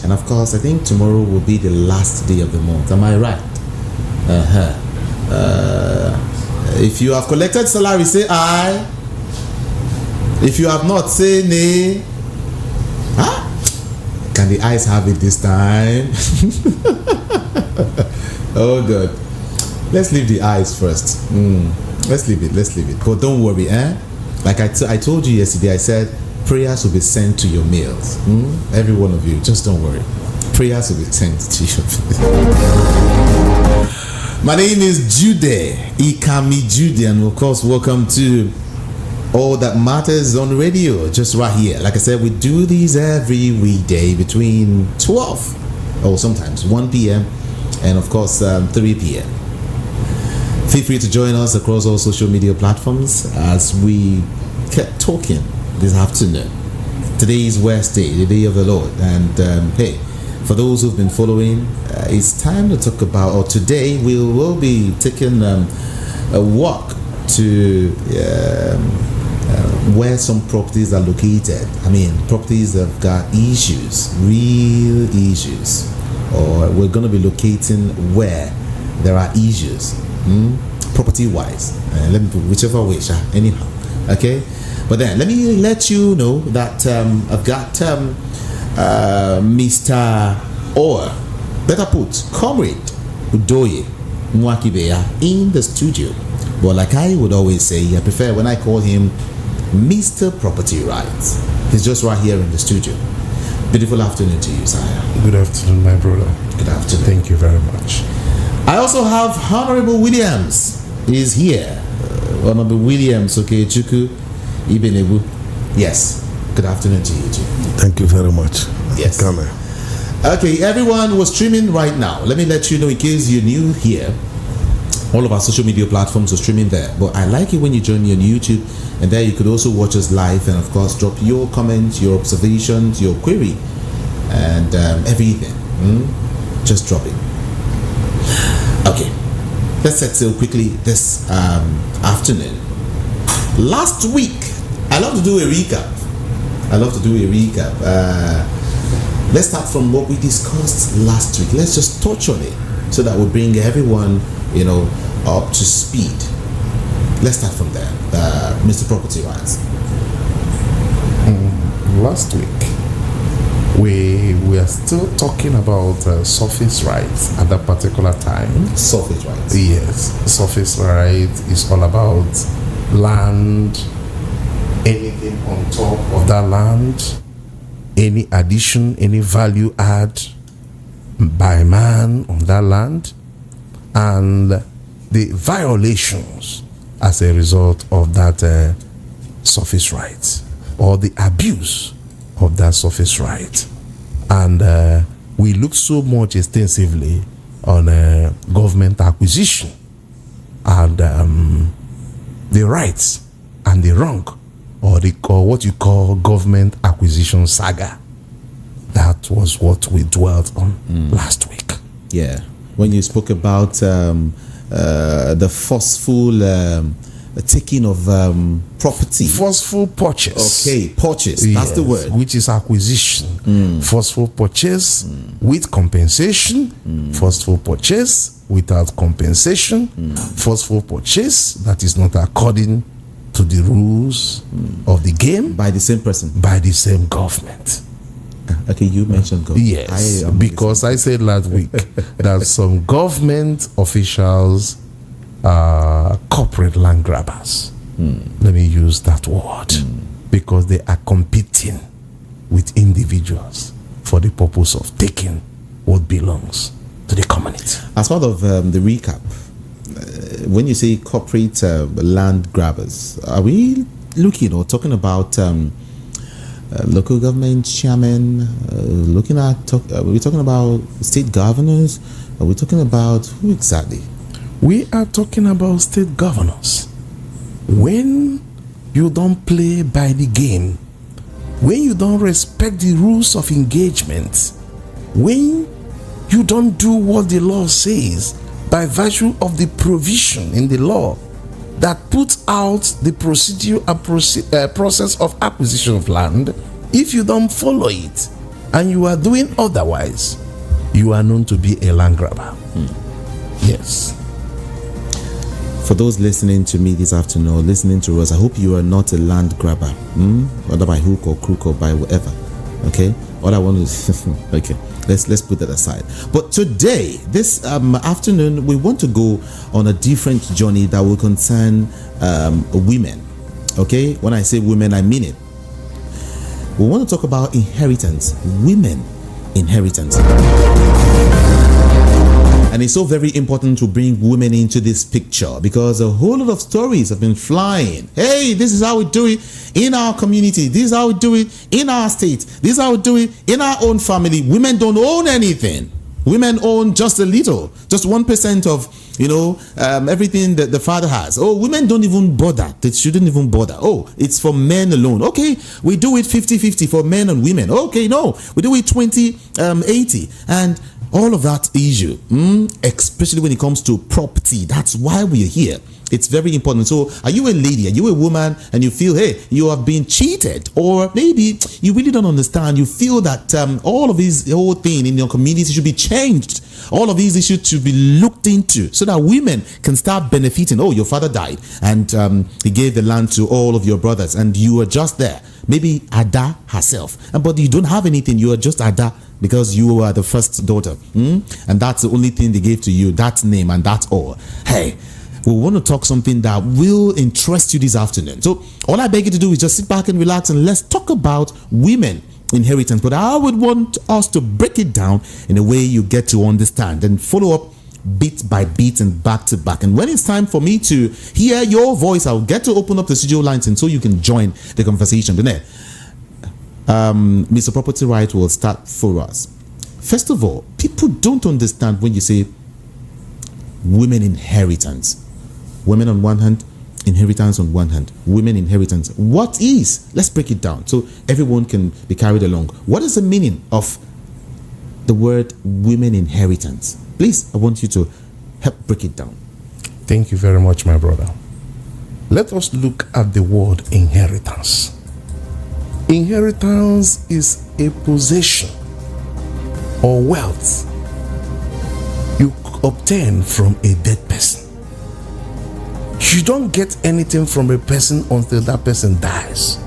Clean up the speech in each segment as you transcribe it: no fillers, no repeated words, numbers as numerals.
And of course, I think tomorrow will be the last day of the month. Am I right? If you have collected salary, say aye. If you have not, say nay. Huh? Can the eyes have it this time? Oh God. Let's leave the eyes first. Let's leave it. But don't worry, like I told you yesterday, I said prayers will be sent to your mails. Every one of you, just don't worry. Prayers will be sent to your mails. My name is Jude, Ikami Jude, and of course, welcome to All That Matters on Radio, just right here. Like I said, we do these every weekday between 12 or sometimes 1 p.m. and of course 3 p.m. Feel free to join us across all social media platforms as we kept talking this afternoon. Today is Wednesday, the day of the Lord, and hey, for those who've been following, it's time to talk about, or today we will be taking a walk to where some properties are located. I mean, properties that have got issues, real issues, or we're going to be locating where there are issues, property-wise. Let me put whichever way, anyhow. Okay, but then let me let you know that I've got Mr. or better put, Comrade Udoye Mwakibeya in the studio. But like I would always say, I prefer when I call him Mr. Property Rights. He's just right here in the studio. Beautiful afternoon to you, Sire. Good afternoon, my brother. Good afternoon. Thank you very much. I also have Honorable Williams. He's here. Honorable Williams Okechukwu Ibenebu. Yes. Good afternoon to you too. Thank you very much. Yes. Come here. Okay, everyone was streaming right now. Let me let you know in case you're new here. All of our social media platforms are streaming there. But I like it when you join me on YouTube, and there you could also watch us live, and of course drop your comments, your observations, your query, and everything. Just drop it. Okay, let's set sail quickly this afternoon. Last week, I love to do a recap. Let's start from what we discussed last week. Let's just touch on it so that we'll bring everyone, up to speed. Let's start from there. Mr. Property Rights. Last week, we are still talking about surface rights at that particular time. Surface rights. Yes, surface rights is all about land, anything on top of that land, any addition, any value add by man on that land, and the violations as a result of that surface right, or the abuse of that surface right. And we look so much extensively on government acquisition and the rights and the wrong, or what you call government acquisition saga. That was what we dwelt on last week. Yeah, when you spoke about the forceful taking of property. Forceful purchase. Okay, purchase. Yes, that's the word. Which is acquisition. Forceful purchase with compensation. Forceful purchase without compensation. Forceful purchase that is not according to the rules of the game. By the same person. By the same government. Okay, you mentioned government. Yes, because I said last week that some government officials are corporate land grabbers. Let me use that word. Because they are competing with individuals for the purpose of taking what belongs to the community. As part of the recap, when you say corporate land grabbers, are we looking or talking about local government chairman? Are we talking about state governors? Are we talking about who exactly? We are talking about state governors. When you don't play by the game, when you don't respect the rules of engagement, when you don't do what the law says by virtue of the provision in the law that puts out the procedure and process of acquisition of land, if you don't follow it, and you are doing otherwise, you are known to be a land grabber. Yes. For those listening to me this afternoon, or listening to us, I hope you are not a land grabber, whether by hook or crook or by whatever. Okay, all I want to okay, let's put that aside. But today, this afternoon, we want to go on a different journey that will concern women. Okay, when I say women, I mean it. We want to talk about inheritance, women inheritance. And it's so very important to bring women into this picture because a whole lot of stories have been flying. Hey, this is how we do it in our community. This is how we do it in our state. This is how we do it in our own family. Women don't own anything. Women own just a little, just 1% of, everything that the father has. Oh, women don't even bother. They shouldn't even bother. Oh, it's for men alone. Okay, we do it 50-50 for men and women. Okay, no, we do it 20-80. And all of that issue, especially when it comes to property. That's why we're here. It's very important. So are you a lady, are you a woman, and you feel, hey, you have been cheated, or maybe you really don't understand, you feel that all of this whole thing in your community should be changed, all of these issues should be looked into so that women can start benefiting. Oh, your father died and he gave the land to all of your brothers and you were just there, maybe Ada herself, but you don't have anything, you are just Ada because you were the first daughter, and that's the only thing they gave to you, that name, and that's all. Hey, we want to talk something that will interest you this afternoon. So all I beg you to do is just sit back and relax and let's talk about women inheritance. But I would want us to break it down in a way you get to understand and follow up bit by bit and back to back. And when it's time for me to hear your voice, I'll get to open up the studio lines and so you can join the conversation. Mr. Property Right will start for us. First of all, people don't understand when you say women inheritance. Women on one hand, inheritance on one hand. Women inheritance. What is? Let's break it down so everyone can be carried along. What is the meaning of the word women inheritance? Please, I want you to help break it down. Thank you very much, my brother. Let us look at the word inheritance. Inheritance is a possession or wealth you obtain from a dead person. You don't get anything from a person until that person dies.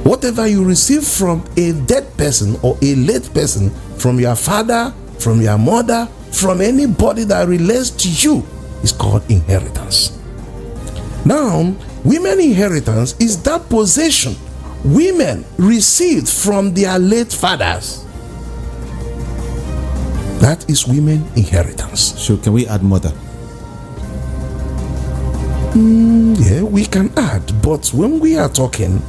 Whatever you receive from a dead person or a late person, from your father, from your mother, from anybody that relates to you, is called inheritance. Now, women inheritance is that possession women received from their late fathers. That is women inheritance. So can we add mother? Yeah, we can add, but when we are talking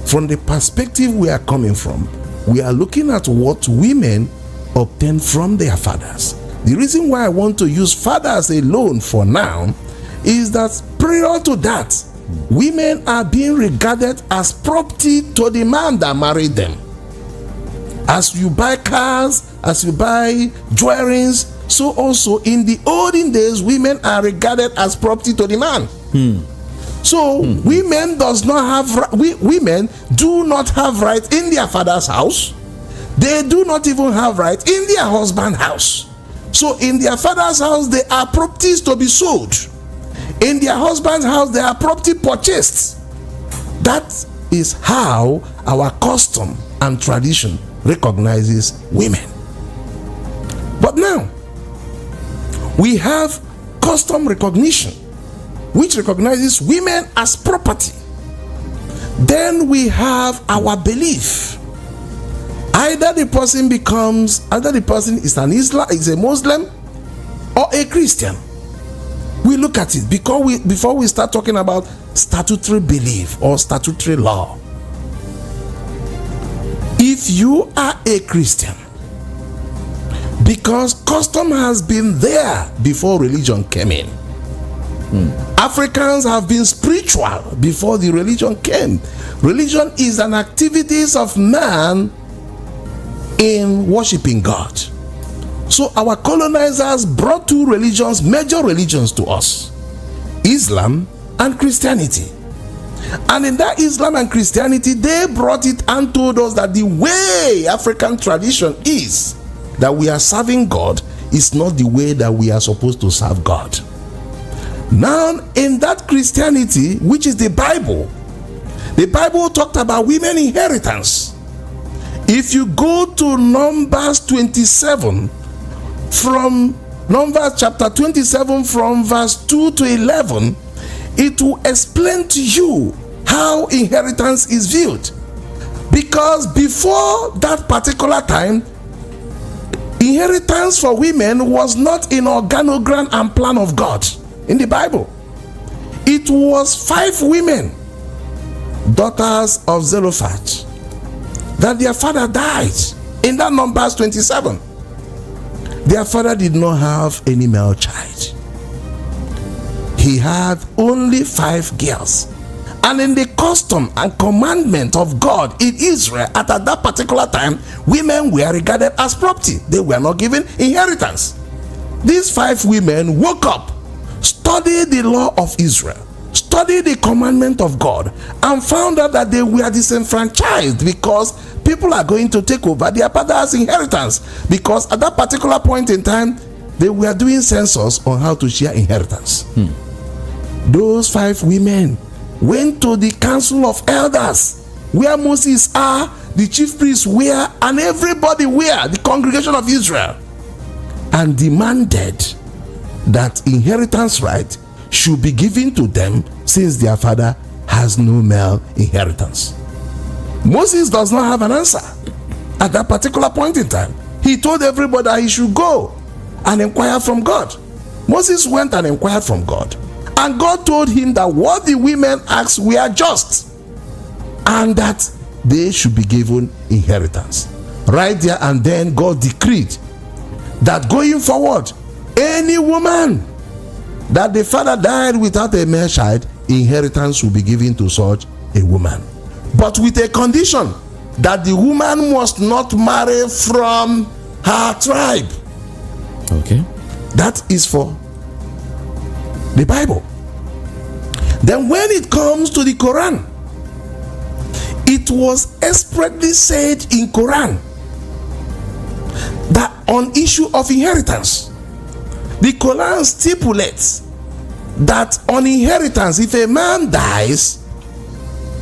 from the perspective we are coming from, we are looking at what women obtain from their fathers. The reason why I want to use fathers alone for now is that prior to that, women are being regarded as property to the man that married them. As you buy cars, as you buy jewelries, so also in the olden days, women are regarded as property to the man. So women women do not have right in their father's house. They do not even have right in their husband's house. So in their father's house, they are properties to be sold. In their husband's house, they are property purchased. That is how our custom and tradition recognizes women. But now, we have custom recognition, which recognizes women as property. Then we have our belief. Either the person is is a Muslim or a Christian. We look at it before we start talking about statutory belief or statutory law. If you are a Christian, because custom has been there before religion came in. Africans have been spiritual before the religion came. Religion is an activity of man in worshiping God. So our colonizers brought two religions, major religions to us, Islam and Christianity. And in that Islam and Christianity, they brought it and told us that the way African tradition is, that we are serving God, is not the way that we are supposed to serve God. Now, in that Christianity, which is the Bible talked about women inheritance. If you go to Numbers 27, from Numbers chapter 27, from verse 2 to 11, it will explain to you how inheritance is viewed. Because before that particular time, inheritance for women was not in organogram and plan of God in the Bible. It was 5 women, daughters of Zelophehad, that their father died in that Numbers 27. Their father did not have any male child. He had only 5 girls. And in the custom and commandment of God in Israel at that particular time, women were regarded as property. They were not given inheritance. These 5 women woke up, studied the law of Israel, studied the commandment of God, and found out that they were disenfranchised because people are going to take over their father's inheritance. Because at that particular point in time, they were doing census on how to share inheritance. Those 5 women went to the council of elders, where Moses are, the chief priests were, and everybody were, the congregation of Israel, and demanded that inheritance right should be given to them, since their father has no male inheritance. Moses does not have an answer at that particular point in time. He told everybody that he should go and inquire from God. Moses went and inquired from God, and God told him that what the women asked were just, and that they should be given inheritance. Right there and then, God decreed that going forward, any woman that the father died without a male child, inheritance will be given to such a woman, but with a condition that the woman must not marry from her tribe. Okay. That is for the Bible. Then when it comes to the Quran, it was expressly said in Quran that on issue of inheritance, the Quran stipulates that on inheritance, if a man dies,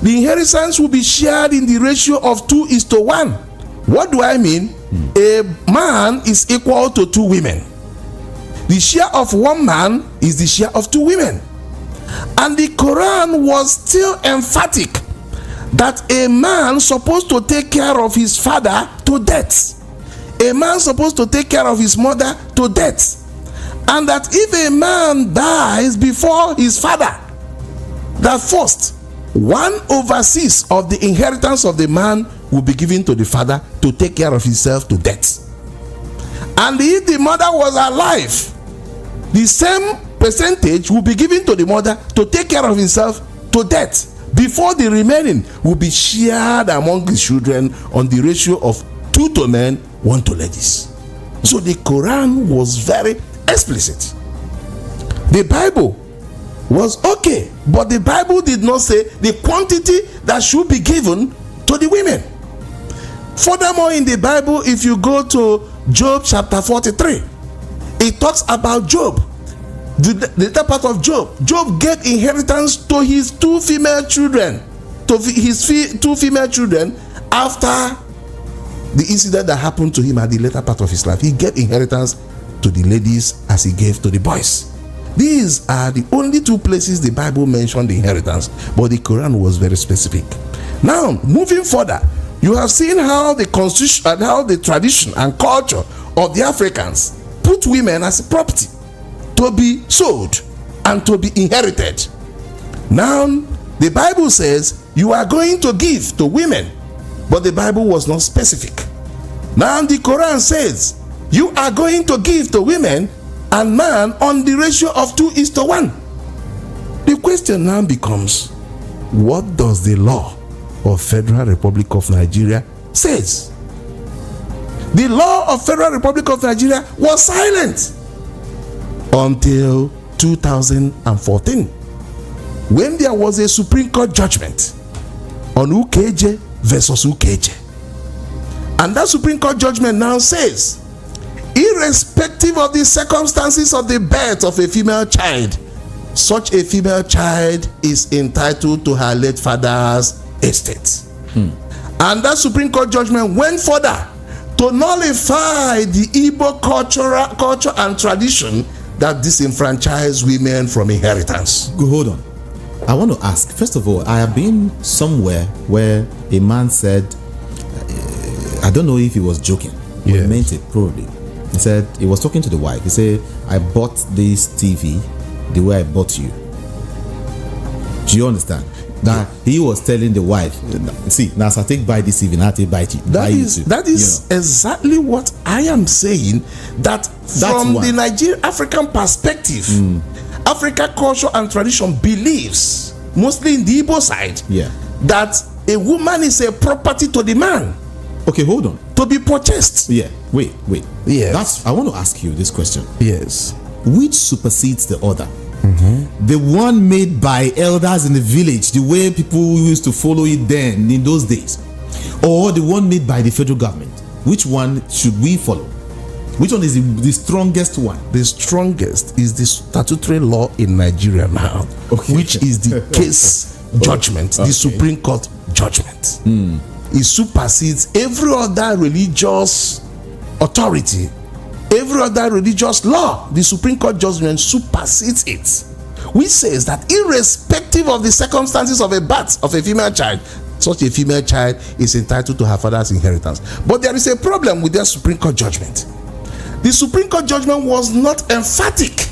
the inheritance will be shared in the ratio of 2:1. What do I mean? A man is equal to 2 women. The share of 1 man is the share of 2 women. And the Quran was still emphatic that a man supposed to take care of his father to death. A man supposed to take care of his mother to death. And that if a man dies before his father, that first 1/6 of the inheritance of the man will be given to the father to take care of himself to death. And if the mother was alive, the same percentage will be given to the mother to take care of himself to death, before the remaining will be shared among his children on the ratio of 2 to men, 1 to ladies. So the Quran was very explicit. The Bible was okay, but the Bible did not say the quantity that should be given to the women. Furthermore, in the Bible, if you go to Job chapter 43, it talks about Job. The later part of Job, Job gave inheritance to his 2 female children, after the incident that happened to him at the later part of his life. He gave inheritance to the ladies as he gave to the boys. These are the only 2 places the Bible mentioned the inheritance, but the Quran was very specific. Now, moving further, you have seen how the constitution and how the tradition and culture of the Africans put women as property to be sold and to be inherited. Now, the Bible says you are going to give to women, but the Bible was not specific. Now, the Quran says you are going to give to women and man on the ratio of 2:1. The question now becomes, what does the law of Federal Republic of Nigeria says? The law of Federal Republic of Nigeria was silent until 2014, when there was a Supreme Court judgment on Ukeje versus Ukeje. And that Supreme Court judgment now says, irrespective of the circumstances of the birth of a female child, such a female child is entitled to her late father's estate. And that Supreme Court judgment went further to nullify the Igbo culture and tradition that disenfranchise women from inheritance. Go, hold on. I want to ask, first of all, I have been somewhere where a man said, I don't know if he was joking, but he meant it probably. He said, he was talking to the wife. He said, I bought this TV the way I bought you. Do you understand? That he was telling the wife, see, now I take buy this TV, I take buy it. That is exactly what I am saying. That from the Nigerian African perspective, African culture and tradition believes, mostly in the Igbo side, that a woman is a property to the man. Okay, hold on. To be purchased. Yeah. Wait. Yes. I want to ask you this question. Yes. Which supersedes the other? The one made by elders in the village, the way people used to follow it then in those days, or the one made by the federal government? Which one should we follow? Which one is the strongest one? The strongest is the statutory law in Nigeria now, which is the case judgment, the Supreme Court judgment. It supersedes every other religious authority, every other religious law. The Supreme Court judgment supersedes it, which says that irrespective of the circumstances of a birth of a female child, such a female child is entitled to her father's inheritance. But there is a problem with that Supreme Court judgment. The Supreme Court judgment was not emphatic,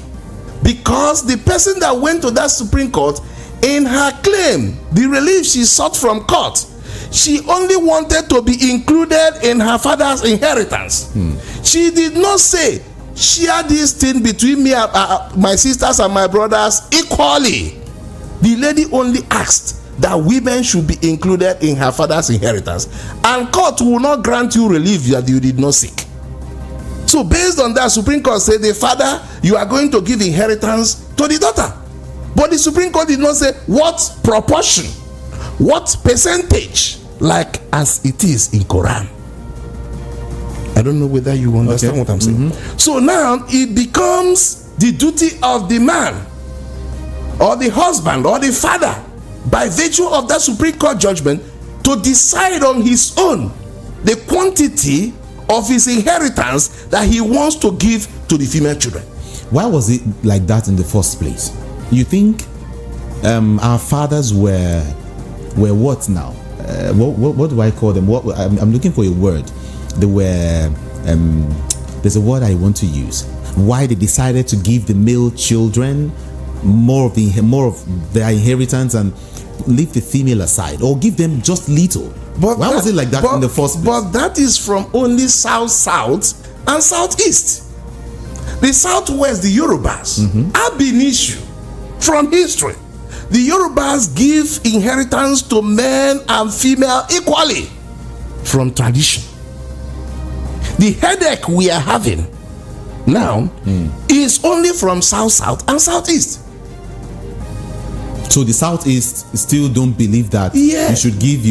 because the person that went to that Supreme Court, in her claim, the relief she sought from court, she only wanted to be included in her father's inheritance. She did not say, share this thing between me, my sisters and my brothers equally. The lady only asked that women should be included in her father's inheritance, and court will not grant you relief that you did not seek. So based on that, Supreme Court said, the father, you are going to give inheritance to the daughter. But the Supreme Court did not say what proportion, what percentage, like as it is in Quran. I don't know whether you understand what I'm saying. So now it becomes the duty of the man or the husband or the father, by virtue of that Supreme Court judgment, to decide on his own the quantity of his inheritance that he wants to give to the female children. Why was it like that in the first place? You think our fathers were what now? What do I call them? I'm looking for a word. They were there's a word I want to use. Why they decided to give the male children more of their inheritance and leave the female aside, or give them just little? But why was it like that in the first place? But that is from only south and southeast. The southwest, the Yorubas, ab initio, from history, the Yorubas give inheritance to men and female equally from tradition. The headache we are having now is only from south and southeast. So the southeast still don't believe that you should give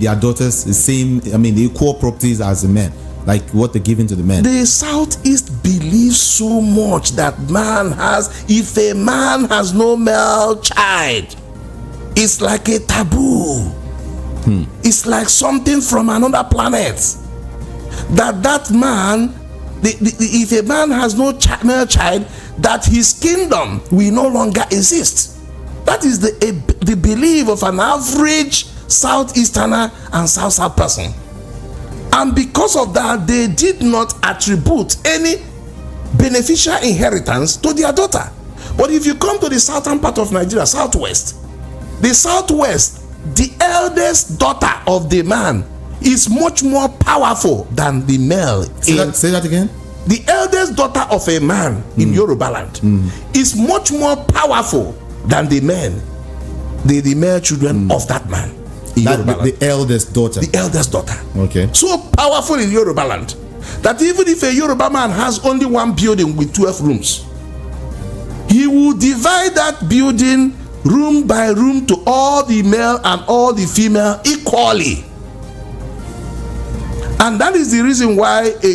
their daughters the same, the equal properties as the men, like what they're giving to the men. The southeast believes so much that if a man has no male child, it's like a taboo. It's like something from another planet. That man, if a man has no male child, that his kingdom will no longer exist. That is the belief of an average Southeasterner and South person. And because of that, they did not attribute any beneficial inheritance to their daughter. But if you come to the southern part of Nigeria, southwest, the eldest daughter of the man is much more powerful than the male. Say that again? The eldest daughter of a man in Yoruba land is much more powerful than the men, the male children of that man. The eldest daughter. The eldest daughter. Okay. So powerful in Yoruba land that even if a Yoruba man has only one building with 12 rooms, he will divide that building room by room to all the male and all the female equally. And that is the reason why a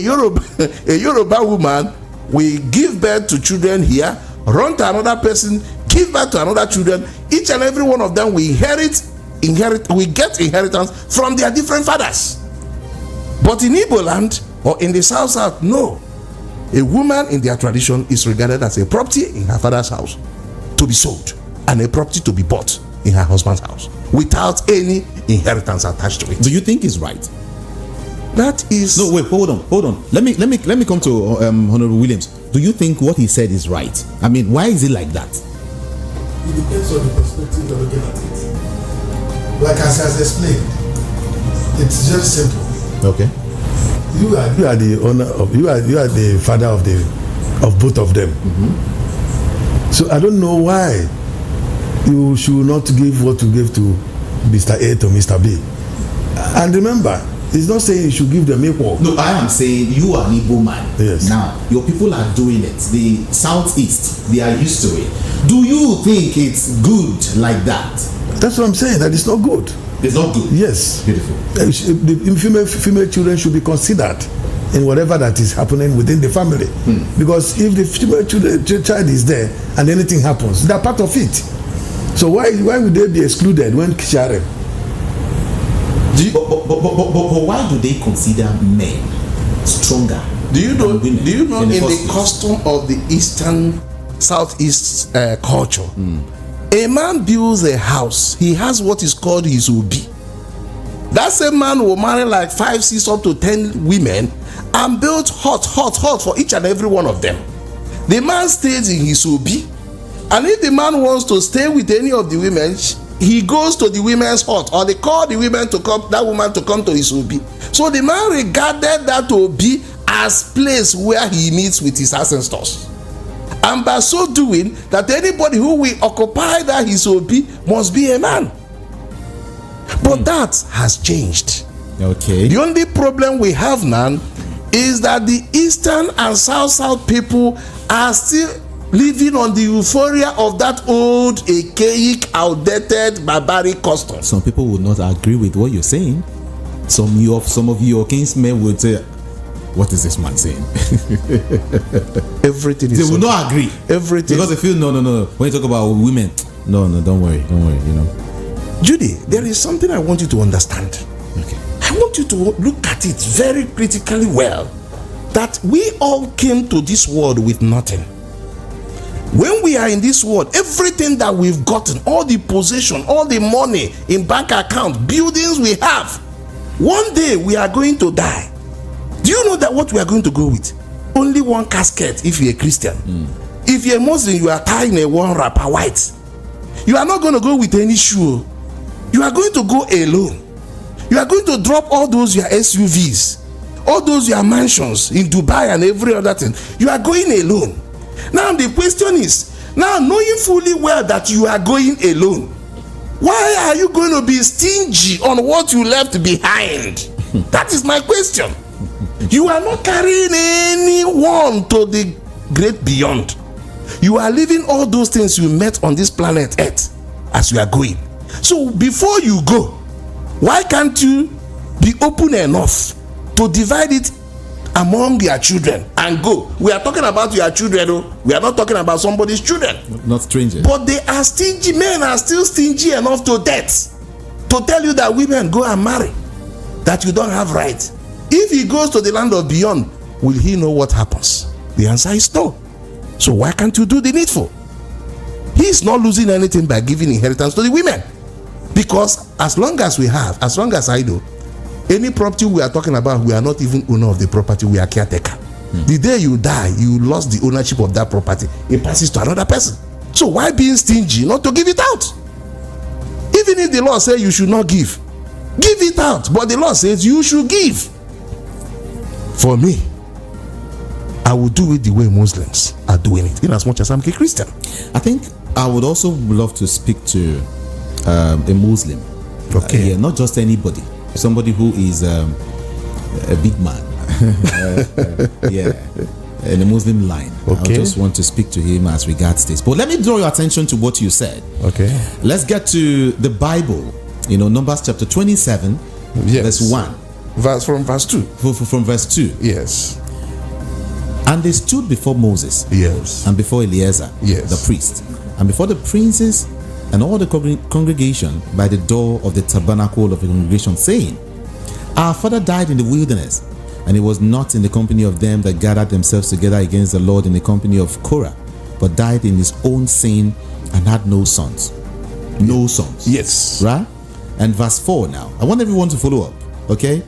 Yoruba woman will give birth to children here, run to another person, give birth to another children. Each and every one of them will get inheritance from their different fathers. But in Igbo land or in the South, no. A woman in their tradition is regarded as a property in her father's house to be sold, and a property to be bought in her husband's house without any inheritance attached to it. Do you think it's right? That is no. Wait, hold on. Let me come to Honorable Williams. Do you think what he said is right? I mean, why is it like that? It depends on the perspective you're looking at it. Like as I explained, it's just simple. Okay. You are the owner of you are the father of both of them. Mm-hmm. So I don't know why you should not give what you gave to Mr. A to Mr. B. And remember, it's not saying you should give them equal. No, I am saying you are an Igbo man. Yes. Now, your people are doing it. The Southeast, they are used to it. Do you think it's good like that? That's what I'm saying, that it's not good. It's not good? Yes. Beautiful. The female children should be considered in whatever that is happening within the family. Because if the female child is there and anything happens, they're part of it. So why would they be excluded when sharing? But why do they consider men stronger? Do you know in the custom of the Eastern Southeast culture, a man builds a house, he has what is called his obi. That same man will marry like 5, 6 up to 10 women and build hut for each and every one of them. The man stays in his obi, and if the man wants to stay with any of the women, he goes to the women's hut, or they call the women to come, that woman to come to his obi. So the man regarded that obi as place where he meets with his ancestors, and by so doing, that anybody who will occupy that his obi must be a man. But that has changed. Okay. The only problem we have now is that the Eastern and South people are still living on the euphoria of that old, archaic, outdated, barbaric custom. Some people would not agree with what you're saying. Some of your kinsmen would say, what is this man saying? Everything is. They will not agree. Everything. Because they feel, no. When you talk about women, no, don't worry, you know. Judy, there is something I want you to understand. Okay. I want you to look at it very critically well. That we all came to this world with nothing. When we are in this world, everything that we've gotten, all the possession, all the money in bank account, buildings we have, one day we are going to die. Do you know that what we are going to go with? Only one casket if you're a Christian. If you're a Muslim, you are tying a one wrapper white. You are not going to go with any shoe. You are going to go alone. You are going to drop all those your SUVs, all those your mansions in Dubai and every other thing. You are going alone. Now the question is, now knowing fully well that you are going alone, why are you going to be stingy on what you left behind? That is my question. You are not carrying anyone to the great beyond. You are leaving all those things you met on this planet Earth as you are going. So before you go, why can't you be open enough to divide it among your children and go? We are talking about your children, though. We are not talking about somebody's children. Not strangers. But they are stingy. Men are still stingy enough to death to tell you that women go and marry, that you don't have rights. If he goes to the land of beyond, will he know what happens? The answer is no. So why can't you do the needful? He is not losing anything by giving inheritance to the women. Because as long as we have, as long as I do, any property we are talking about, we are not even owner of the property, we are caretaker. The day you die, you lost the ownership of that property. It passes to another person. So why being stingy not to give it out? Even if the law says you should not give it out. But the law says you should give. For me, I will do it the way Muslims are doing it, in as much as I'm a Christian. I think I would also love to speak to a Muslim. Okay. Yeah, not just anybody. Somebody who is a big man. Yeah. in the Muslim line. Okay. I just want to speak to him as regards this. But let me draw your attention to what you said. Okay. Let's get to the Bible. Numbers chapter 27, Yes. verse 1. From verse 2. From verse 2. Yes. And they stood before Moses Yes. and before Eleazar, Yes. the priest, and before the princes and all the congregation by the door of the tabernacle of the congregation, saying, Our father died in the wilderness, and he was not in the company of them that gathered themselves together against the Lord in the company of Korah, but died in his own sin and had no sons. No sons. Yes. Right? And verse 4 now. I want everyone to follow up. Okay?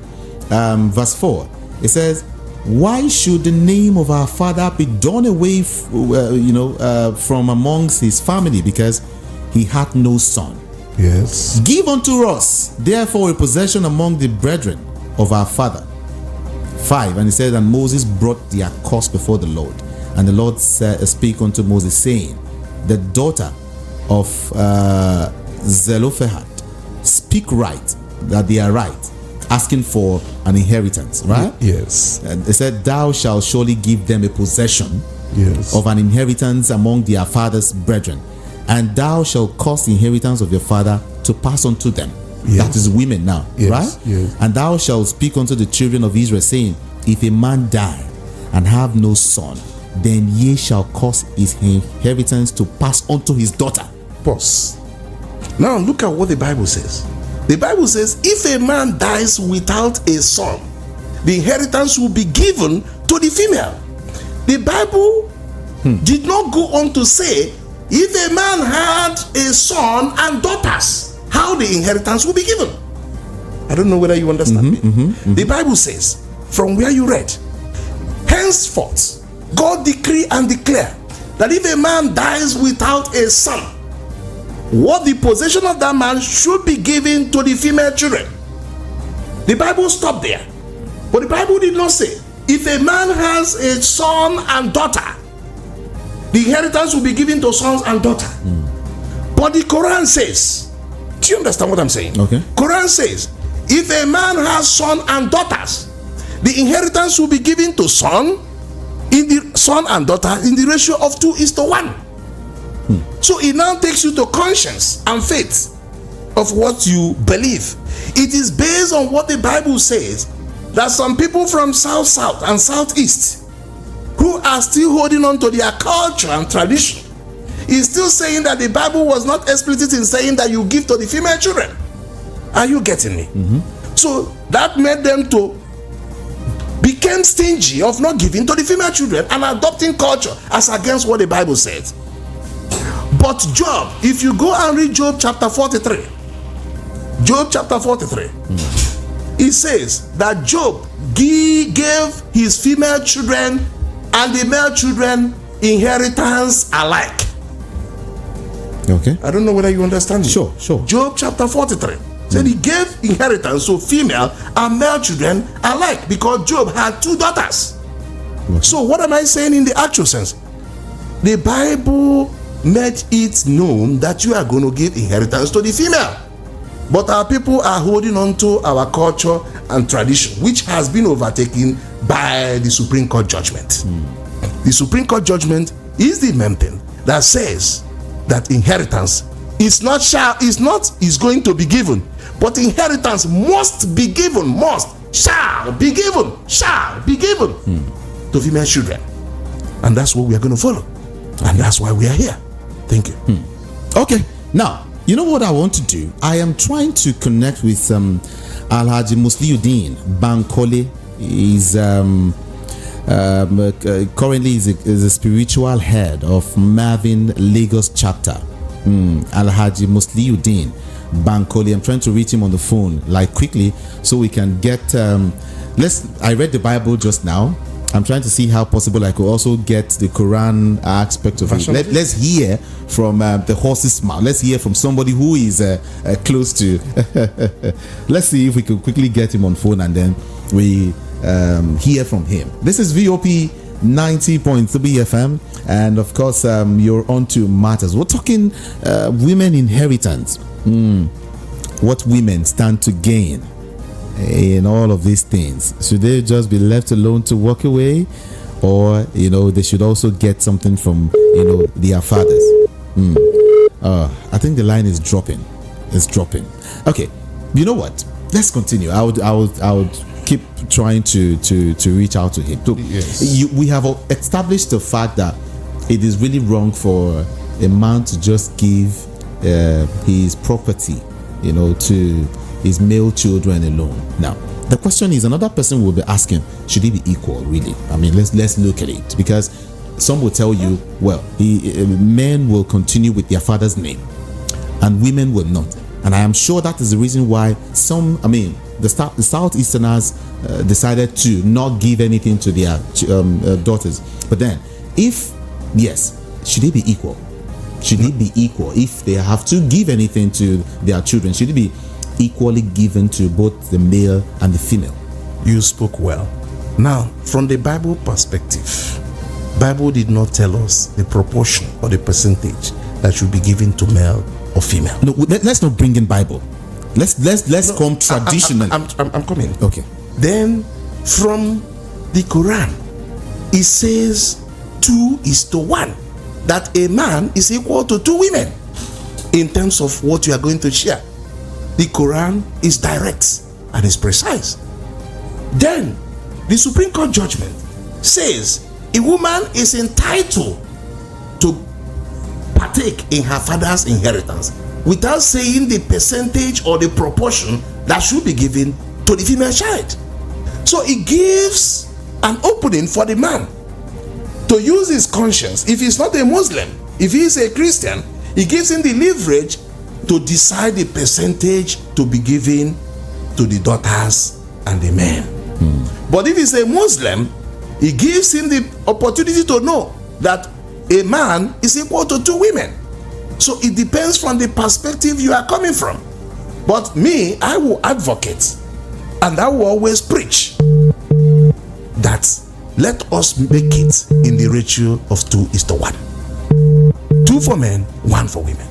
Verse 4. It says, Why should the name of our father be done away from amongst his family, because he had no son? Yes. Give unto us therefore a possession among the brethren of our father. 5. And it says, And Moses brought their cause before the Lord. And the Lord spake unto Moses, saying, The daughter of Zelophehad speak right, that they are right, asking for an inheritance, right? Yes. And they said, Thou shalt surely give them a possession Yes. of an inheritance among their father's brethren, and thou shalt cause the inheritance of your father to pass on to them. Yes. That is women now, Yes. right? Yes. And thou shalt speak unto the children of Israel, saying, If a man die and have no son, then ye shall cause his inheritance to pass on to his daughter. Pause. Now look at what the Bible says. The Bible says, if a man dies without a son, the inheritance will be given to the female. The Bible did not go on to say, if a man had a son and daughters, how the inheritance will be given. I don't know whether you understand me. The Bible says, from where you read, henceforth, God decree and declare that if a man dies without a son, what the possession of that man should be given to the female children. The Bible stopped there. But the Bible did not say, if a man has a son and daughter, the inheritance will be given to sons and daughter. But the Quran says, do you understand what I'm saying? Okay. Quran says, if a man has son and daughters, the inheritance will be given to son and daughter in the ratio of 2:1. So it now takes you to conscience and faith of what you believe. It is based on what the Bible says that some people from south and southeast who are still holding on to their culture and tradition is still saying that the Bible was not explicit in saying that you give to the female children. Are you getting me? So that made them to become stingy of not giving to the female children and adopting culture as against what the Bible says. But Job, if you go and read Job chapter 43, it says that Job gave his female children and the male children inheritance alike. Okay. I don't know whether you understand me. Sure. Job chapter 43 said he gave inheritance to female and male children alike because Job had 2 daughters. Okay. So what am I saying in the actual sense? The Bible made it known that you are going to give inheritance to the female. But our people are holding on to our culture and tradition, which has been overtaken by the Supreme Court judgment. The Supreme Court judgment is the main thing that says that inheritance is going to be given, but inheritance must be given, shall be given to female children. And that's what we are going to follow. And that's why we are here. Thank you. Okay. Now, you know what I want to do? I am trying to connect with Alhaji Musliuddin Bankole. He's currently is a spiritual head of Marvin Lagos chapter. Alhaji Musliuddin Bankole. I'm trying to reach him on the phone, like quickly, so we can get. I read the Bible just now. I'm trying to see how possible I could also get the Quran aspect of it. Let's hear from the horse's mouth. Let's hear from somebody who is close to. Let's see if we could quickly get him on phone and then we hear from him. This is VOP 90.3 FM, and of course you're on to matters. We're talking women inheritance. What women stand to gain in all of these things. Should they just be left alone to walk away, or they should also get something from their fathers. I think the line is dropping. It's dropping. Okay, you know what? Let's continue. I would keep trying to reach out to him. So Yes. we have established the fact that it is really wrong for a man to just give his property, to his male children alone. Now, the question is, another person will be asking, should he be equal? Really? I mean, let's look at it, because some will tell you, well, men will continue with their father's name, and women will not. And I am sure that is the reason why the Southeasterners decided to not give anything to their daughters. But then, should they be equal? Should it be equal? If they have to give anything to their children, should it be equally given to both the male and the female? You spoke well. Now, from the Bible perspective, Bible did not tell us the proportion or the percentage that should be given to male or female. No, let's not bring in Bible. Let's come traditionally. I'm coming. Okay. Then from the Quran, it says 2:1, that a man is equal to 2 women in terms of what you are going to share. The Quran is direct and is precise. Then the Supreme Court judgment says a woman is entitled to partake in her father's inheritance without saying the percentage or the proportion that should be given to the female child. So it gives an opening for the man to use his conscience. If he's not a Muslim, if he is a Christian, it gives him the leverage to decide the percentage to be given to the daughters and the men. But if he's a Muslim, it gives him the opportunity to know that a man is equal to 2 women. So it depends from the perspective you are coming from. But me, I will advocate and I will always preach that let us make it in the ratio of 2:1. 2 for men, 1 for women.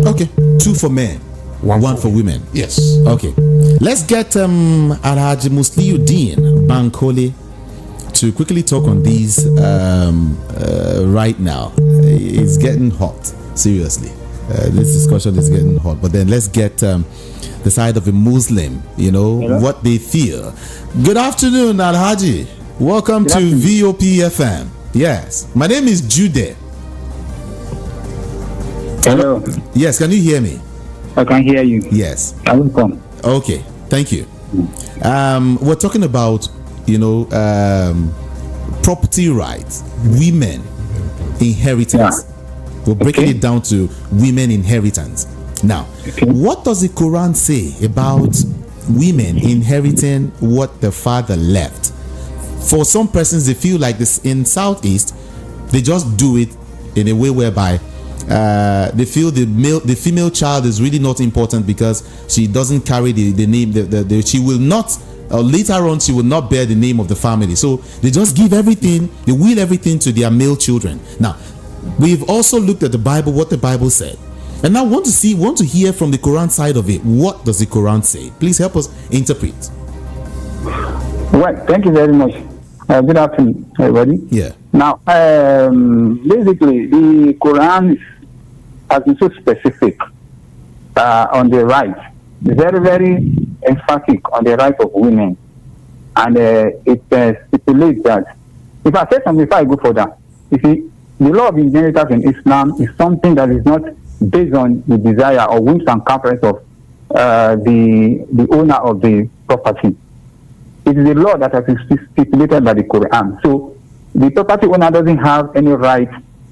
Okay, 2 for men, 1 for women. Yes. Okay, let's get Alhaji Musliuddin Bankole to quickly talk on these right now. It's getting hot, seriously. This discussion is getting hot. But then let's get the side of a Muslim, Hello? what they feel. Good afternoon, Alhaji. Welcome to VOP FM. Yes, my name is Jude. Hello. Yes, can you hear me? I can hear you. Yes. Welcome. Okay, thank you. We're talking about, property rights, women inheritance. We're breaking it down to women inheritance. Now, what does the Quran say about women inheriting what the father left? For some persons, they feel like this in Southeast, they just do it in a way whereby they feel the female child is really not important because she doesn't carry the name. She will not. Later on, she will not bear the name of the family. So they just give everything. They will everything to their male children. Now, we've also looked at the Bible, what the Bible said, and now want to hear from the Quran side of it. What does the Quran say? Please help us interpret. Well, thank you very much. Good afternoon, everybody. Yeah. Now, basically, the Quran has been so specific on the right, very, very emphatic on the right of women, and it stipulates that. If I say something, before I go further, you see, the law of inheritance in Islam is something that is not based on the desire or whims and caprice of the owner of the property. It is a law that has been stipulated by the Quran. So the property owner doesn't have any right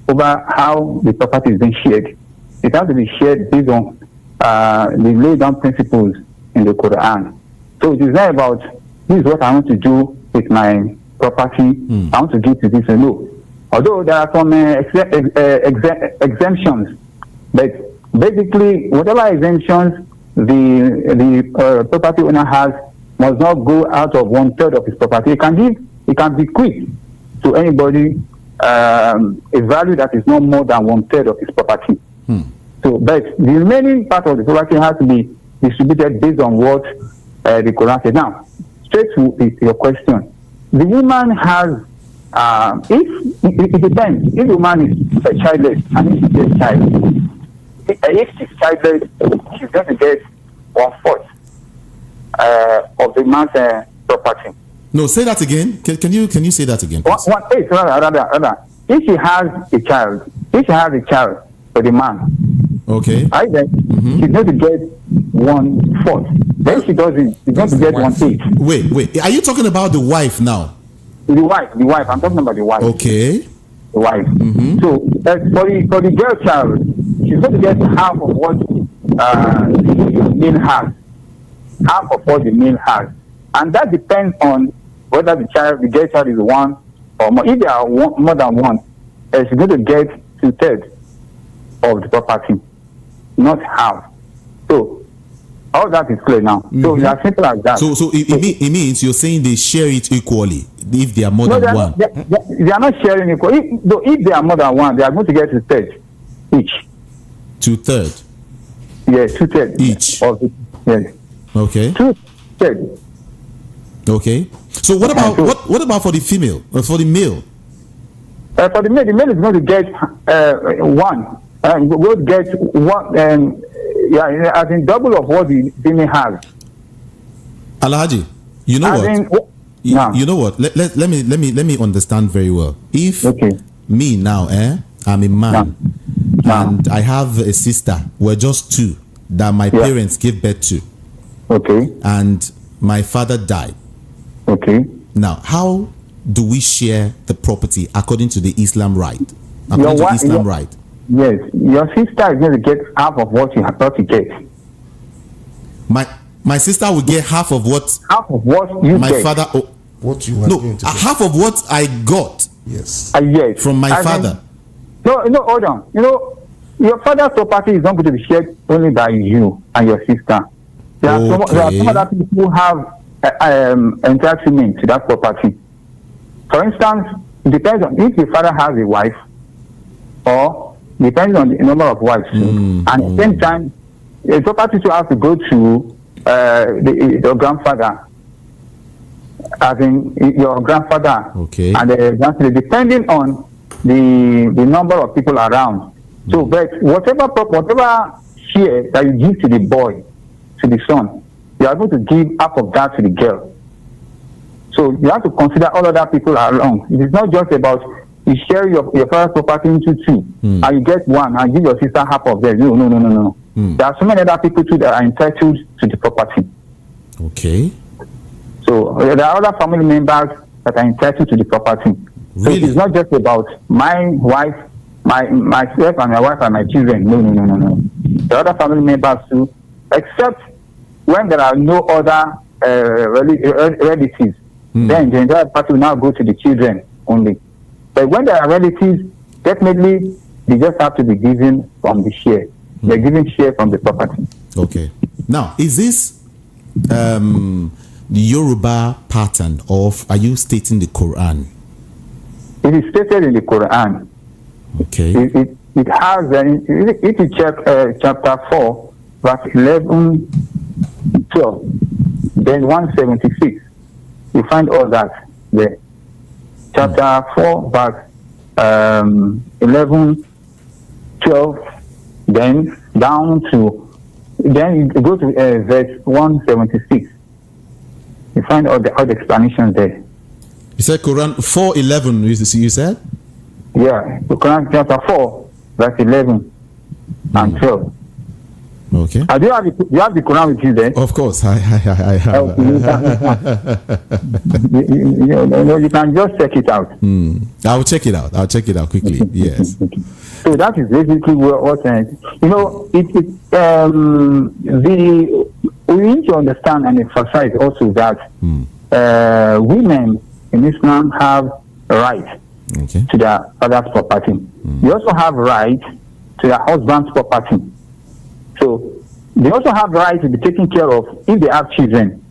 over how the property is being shared. It has to be shared based on the laid down principles in the Quran. So it is not about, this is what I want to do with my property. I want to give to this. No. Although there are some exemptions, but basically whatever exemptions the property owner has must not go out of 1/3 of his property. It can bequeath to anybody a value that is not more than 1/3 of his property. So, but the remaining part of the property has to be distributed based on what the Quran says. Now, straight to your question, the woman has If it depends, if the woman is childless and if she's a child, if she's childless, she's going to get 1/4 of the man's property. No, say that again. Can you say that again? One eighth, rather. If she has a child for the man, okay, right, then she's going to get 1/4. Then she doesn't. She's going to get 1/8. Wait. Are you talking about the wife now? The wife. I'm talking about the wife. Okay. The wife. So for the girl child, she's going to get half of what the male has. Half of what the male has, and that depends on whether the girl child is one or more. If there are more than one, she's going to get 2/3 of the property, not half. So all that is clear now. So it's as simple as that. So it means you're saying they share it equally if they are more than one. They are not sharing equally. If they are more than one, they are going to get 2/3 each. 2/3. Yes, 2/3 each. Of it. Yes. Okay. 2/3. Okay. So what about what about for the female or for the male? For the male is going to get one. Will get one. As in double of what the female has. Alhaji, you know what? You know what? Let me understand very well. If me now, I'm a man, and I have a sister. We're just two that my parents gave birth to. Okay. And my father died. Okay. Now, how do we share the property according to the Islam right? According to Islam right. Yes, your sister is going to get half of what you have got to get. My sister will get half of what you my get. Father. What you are going to get. Half of what I got. Yes. Yes. From my father. No, hold on. Your father's property is not going to be shared only by you and your sister. There are some other people who have entitlement to that property. For instance, it depends on if the father has a wife, or depends on the number of wives. And at the same time, the property will have to go to your grandfather, as in your grandfather, and the grandfather, depending on the number of people around. So, but whatever share that you give to the boy, to the son, you are going to give half of that to the girl. So you have to consider all other people around. It is not just about you share your father's property into two, and you get one, and give your sister half of them. No. There are so many other people too that are entitled to the property. Okay. So there are other family members that are entitled to the property. Really? So it's not just about my wife, myself and my wife and my children. No. There are other family members too, except when there are no other relatives. Then the entire party will now go to the children only. But when there are relatives, definitely they just have to be given from the share. They're given share from the property. Okay. Now, is this the Yoruba pattern, or are you stating the Quran? It is stated in the Quran. Okay. It has, if you check chapter 4, verse 11, 12, then 176, you find all that there. Chapter 4, verse 11, 12, then down to, then you go to verse 176. You find all the explanations there. You said Quran 4:11. You said? Yeah, the Quran chapter 4, verse 11 and 12. Okay. Do you have the Quran with you there? Of course, I have. You can just check it out. I'll check it out. I'll check it out quickly. Yes. So that is basically what we need to understand and emphasize also that women in Islam have a right to their father's property. They also have right to their husband's property. So they also have right to be taken care of if they have children.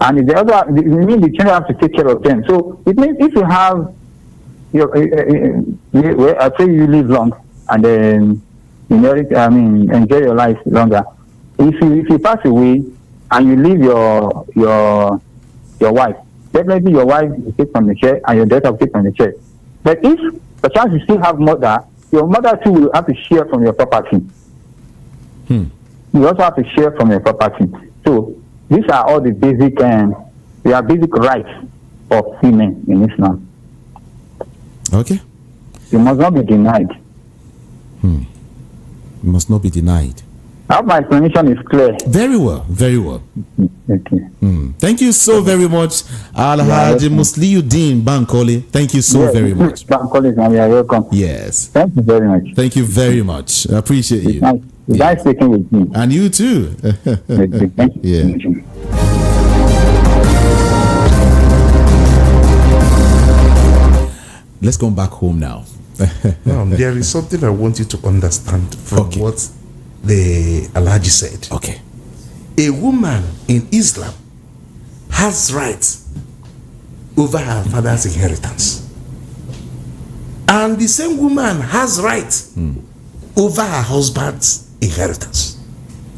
And if it means the children have to take care of them. So it means if you have I pray you live long and then enjoy your life longer. If you pass away and you leave your wife, definitely your wife will take from the share and your daughter will take from the share. But if perchance you still have mother, your mother too will have to share from your property. You also have to share from your property. So these are all the basic basic rights of women in Islam. Okay. You must not be denied. You must not be denied. I hope my explanation is clear. Very well, very well. Okay. Thank you so very much, Alhaji Musliuddin Bankole. Thank you so very much. Bankole, you are welcome. Yes. Thank you very much. Thank you very much. I appreciate you. Nice speaking with you. And you too. Thank you. Yeah. Let's go back home now. Now, there is something I want you to understand from what the Alhaji said. Okay. A woman in Islam has rights over her father's inheritance. And the same woman has rights over her husband's inheritance.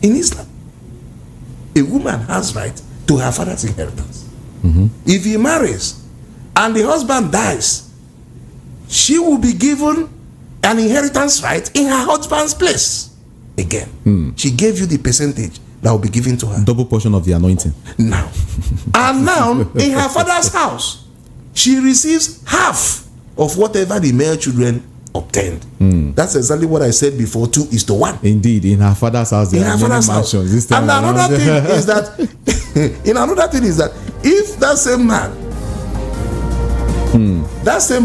In Islam, a woman has right to her father's inheritance. If he marries and the husband dies, she will be given an inheritance right in her husband's place. Again, she gave you the percentage that will be given to her. Double portion of the anointing. Now, and now in her father's house, she receives half of whatever the male children obtained. That's exactly what I said before. 2:1. Indeed, in her father's house, there are many mansions. This time and another thing is that, another thing is that if that same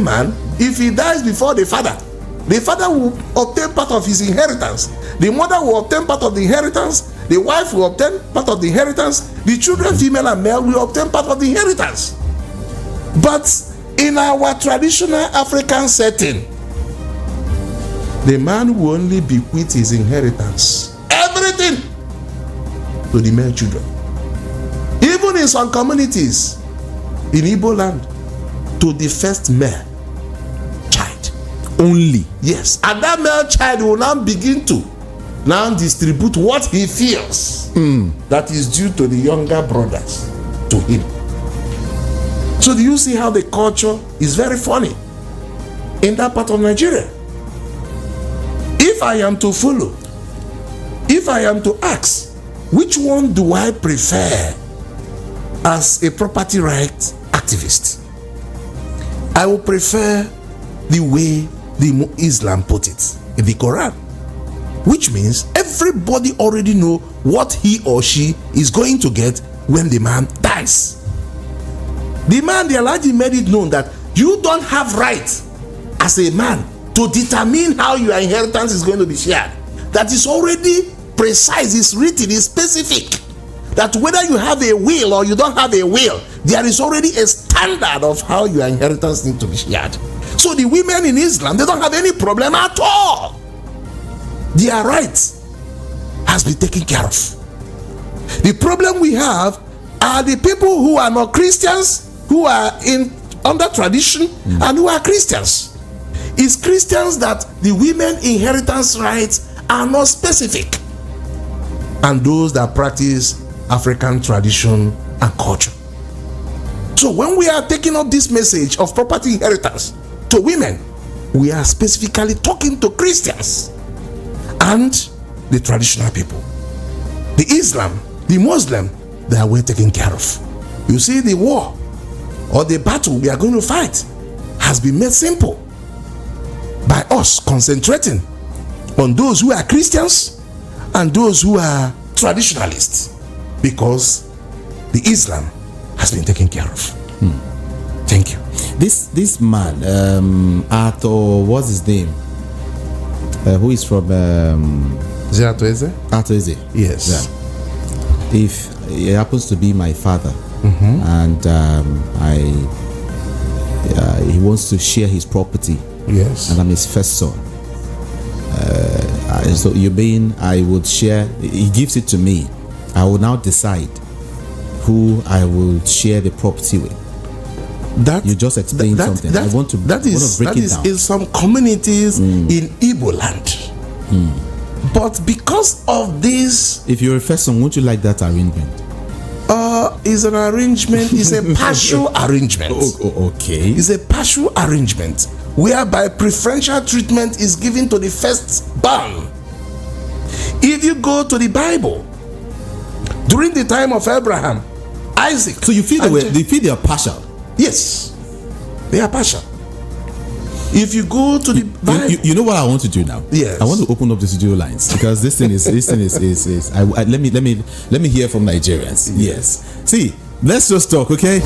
man, if he dies before the father will obtain part of his inheritance. The mother will obtain part of the inheritance. The wife will obtain part of the inheritance. The children, female and male, will obtain part of the inheritance. But in our traditional African setting, the man will only bequeath his inheritance, everything, to the male children. Even in some communities in Igbo land, to the first male child only. Yes, and that male child will now begin to distribute what he feels that is due to the younger brothers to him. So do you see how the culture is very funny in that part of Nigeria? If I am to follow, if I am to ask, which one do I prefer as a property rights activist? I will prefer the way the Islam put it in the Quran, which means everybody already know what he or she is going to get when the man dies. The man, the Alhaji, made it known that you don't have right as a man to determine how your inheritance is going to be shared. That is already precise, it's written, it's specific. That whether you have a will or you don't have a will, there is already a standard of how your inheritance needs to be shared. So the women in Islam, they don't have any problem at all. Their rights has been taken care of. The problem we have are the people who are not Christians, who are under tradition, and who are Christians. It's Christians that the women inheritance rights are not specific, and those that practice African tradition and culture. So when we are taking up this message of property inheritance to women, we are specifically talking to Christians and the traditional people. The Islam, the Muslim, they are well taken care of. You see, the war or the battle we are going to fight has been made simple by us concentrating on those who are Christians and those who are traditionalists, because the Islam has been taken care of. Thank you. This man, Arthur, what's his name? Who is from Atoeze? Atoeze. Yes. Yeah. If he happens to be my father, and he wants to share his property, yes, and I'm his first son. So you mean I would share? He gives it to me. I will now decide who I will share the property with. That you just explained something. I want to break it down. In some communities in Igbo land. But because of this, if you're a first son, won't you like that arrangement? Is an arrangement, is a partial arrangement. Okay. It's a partial arrangement whereby preferential treatment is given to the firstborn. If you go to the Bible, during the time of Abraham, Isaac. So you feel they are partial? Yes, they are partial. If you go to the Bible, you know what I want to do now? Yes. I want to open up the studio lines because this thing is let me hear from Nigerians. Yes. See, let's just talk, okay?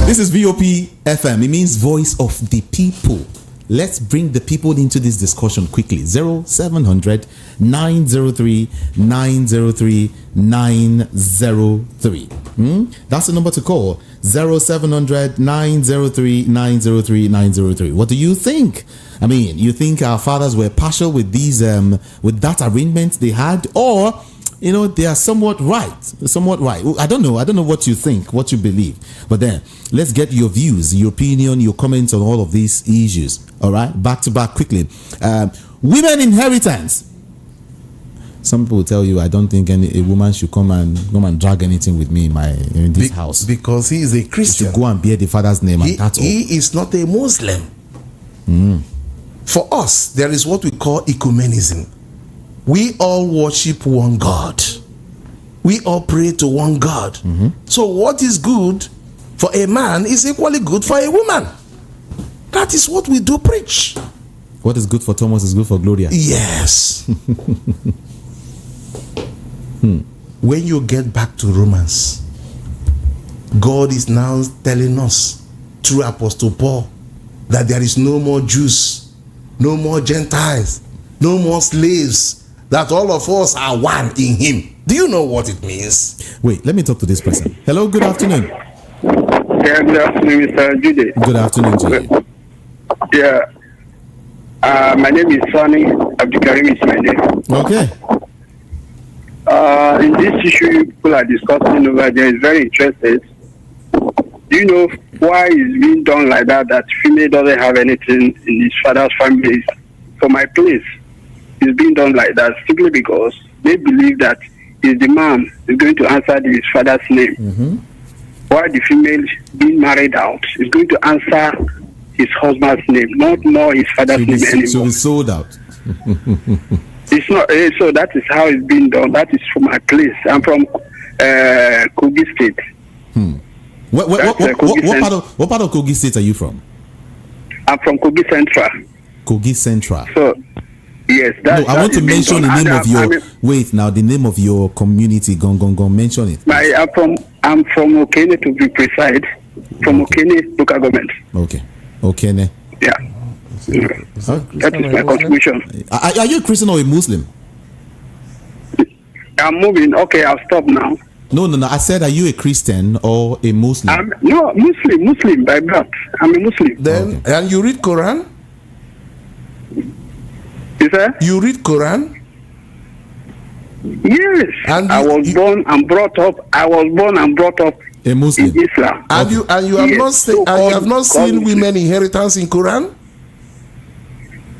This is VOP FM. It means voice of the people. Let's bring the people into this discussion quickly. 0700 903 903 903. That's the number to call. 0700 903 903 903. What do you think? I mean, you think our fathers were partial with these with that arrangement they had, or you know, they are somewhat right. I don't know what you think, what you believe. But then let's get your views, your opinion, your comments on all of these issues. All right, back to back quickly. Women inheritance. Some people will tell you, I don't think a woman should come and drag anything with me in this house because he is a Christian. She should go and bear the father's name, and that's all. He is not a Muslim. For us, there is what we call ecumenism. We all worship one God. We all pray to one God. So what is good for a man is equally good for a woman. That is what we do preach. What is good for Thomas is good for Gloria. Yes. When you get back to Romans, God is now telling us through Apostle Paul that there is no more Jews, no more Gentiles, no more slaves, that all of us are one in him. Do you know what it means? Wait, let me talk to this person. Hello, good afternoon. Yeah, good afternoon, Mr. Jude. Good afternoon to you. Yeah. My name is Sonny. Abdikarim is my name. Okay. In this issue people are discussing over there is very interesting. Do you know why it's being done like that female doesn't have anything in his father's family? For my place, it's being done like that simply because they believe that is the man is going to answer his father's name. While the female being married out is going to answer his husband's name, not more his father's name anymore. So it's sold out. It's not. So that is how it's being done. That is from my place. I'm from Kogi State. What part of Kogi State are you from? I'm from Kogi Central. Kogi Central. So yes, I want to mention the name of your. Wait, now the name of your community. Go. Mention it. I'm from Okene, to be precise. From Okene local government. Okay. Okene. Yeah. That is my contribution. Are you a Christian or a Muslim? I'm moving. Okay, I'll stop now. No. I said, are you a Christian or a Muslim? No, Muslim by birth. I'm a Muslim. Then, okay. And you read Quran? Is that? You read Quran? Yes. And I was born and brought up a Muslim in Islam. And you have not seen women inheritance in Quran?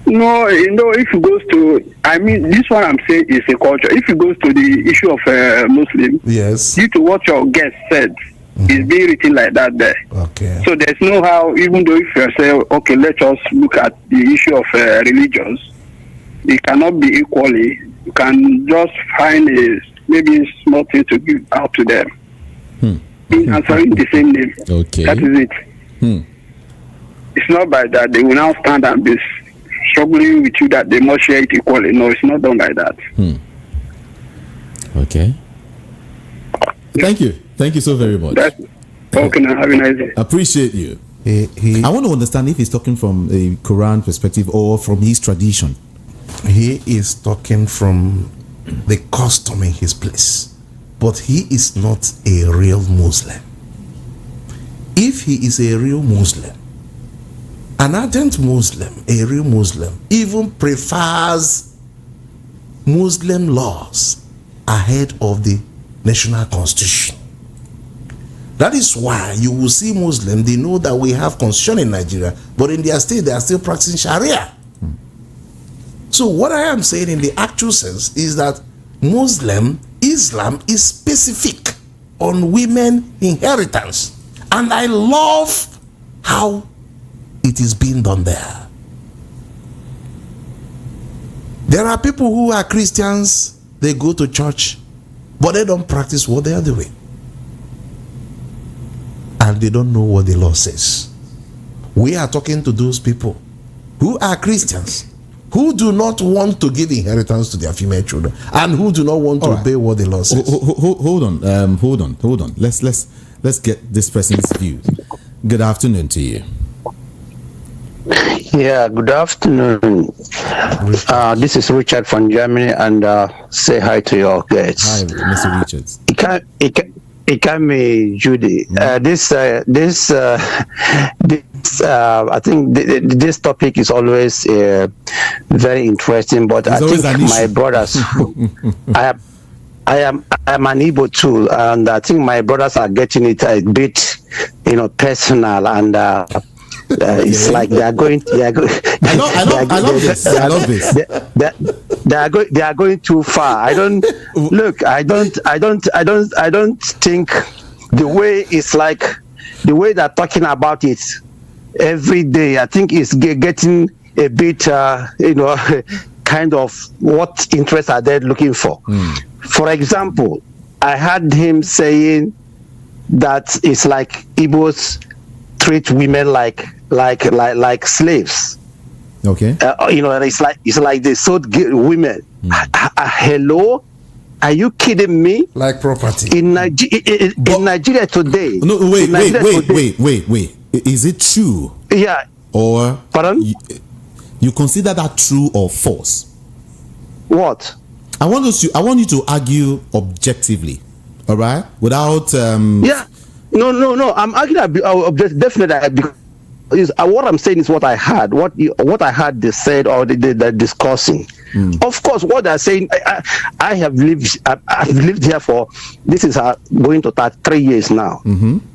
No, if it goes to, this one I'm saying is a culture. If it goes to the issue of Muslim, yes, due to what your guest said, it's being written like that there. Okay. So there's no how, even though if you say, okay, let us look at the issue of religions, it cannot be equally. You can just find maybe a small thing to give out to them. In answering the same name. Okay. That is it. It's not by that they will now stand and be struggling with you that they must share it equally. No, it's not done like that. Okay. Thank you so very much. Okay, now have a nice day. Appreciate you. I want to understand if he's talking from a Quran perspective or from his tradition. He is talking from the custom in his place, but he is not a real Muslim. If he is a real Muslim, an ardent Muslim, a real Muslim, even prefers Muslim laws ahead of the national constitution. That is why you will see Muslims, they know that we have constitution in Nigeria, but in their state they are still practicing Sharia. So what I am saying in the actual sense is that Islam is specific. on women inheritance. And I love how it is being done there. There are people who are Christians, they go to church, but they don't practice what they are doing. And they don't know what the law says. We are talking to those people who are Christians, who do not want to give inheritance to their female children, and who do not want to obey what the law says. Hold on. Let's get this person's view. Good afternoon to you. Yeah, good afternoon. This is Richard from Germany, and say hi to your guests. Hi, Mr. Richards. It can be Judy. I think this topic is always very interesting. But I think my brothers, I am an Igbo too, and I think my brothers are getting it a bit, personal, and it's like they are going. I love this. They are going too far. I don't think the way it's like the way they're talking about it every day. I think it's getting a bit, kind of what interest are they looking for? For example, I heard him saying that it's like Igbos treat women like slaves. Okay. It's like they sold women. Hello, are you kidding me? Like property in Nigeria today. No, wait. Is it true? Yeah. Or pardon? You consider that true or false? What? I want you to argue objectively, all right? Without Yeah. No. I'm arguing definitely because what I'm saying is what I heard. What I heard they said or they're discussing. Of course, what they're saying. I have lived. I've lived here for this is going to 3 years now.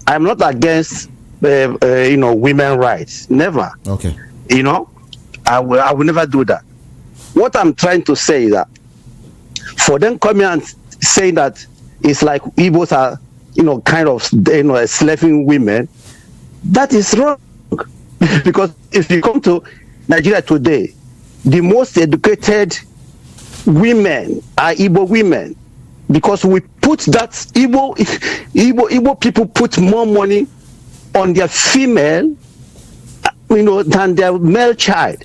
I'm not against women rights. Never. Okay. I will never do that. What I'm trying to say is that for them coming and saying that it's like Igbos are kind of enslaving women, that is wrong. Because if you come to Nigeria today, the most educated women are Igbo women, because we put that Igbo people put more money on their female, than their male child.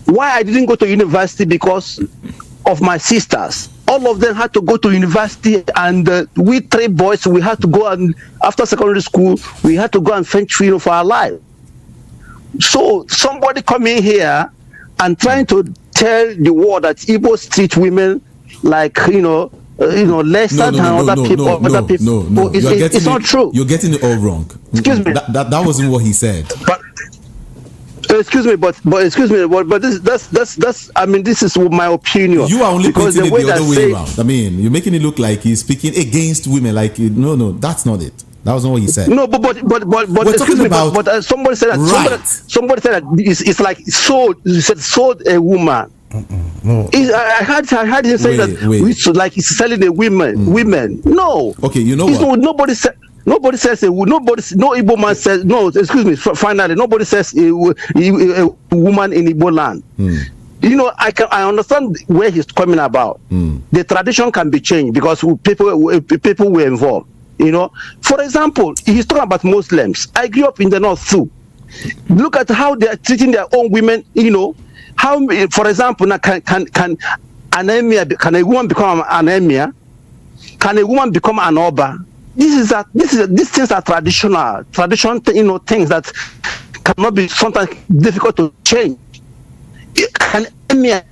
Why I didn't go to university? Because of my sisters. All of them had to go to university, and we 3 boys, we had to go, and after secondary school, we had to go and fetch for our life. So somebody coming here and trying to tell the world that Igbos treat women like lesser than other people. No. It's not true. You're getting it all wrong. Excuse me. That wasn't what he said. But excuse me, but that's. I mean, this is my opinion. You are only putting it the other way saying, around. I mean, you're making it look like he's speaking against women. Like no, that's not it. That wasn't what he said. No, but excuse me, but somebody said that. Right. Somebody said that it's like sold. You said sold a woman. No. I heard him say that we should like he's selling a women. Women. No. Okay, you know what? Nobody says no Igbo man says no. Excuse me. Finally, nobody says a woman in Igbo land. I understand where he's coming about. The tradition can be changed because people were involved. For example, he's talking about Muslims. I grew up in the north too. Look at how they are treating their own women. How, for example, can anemia? Can a woman become anemia? Can a woman become an oba? These things are traditional things that cannot be sometimes difficult to change. Can a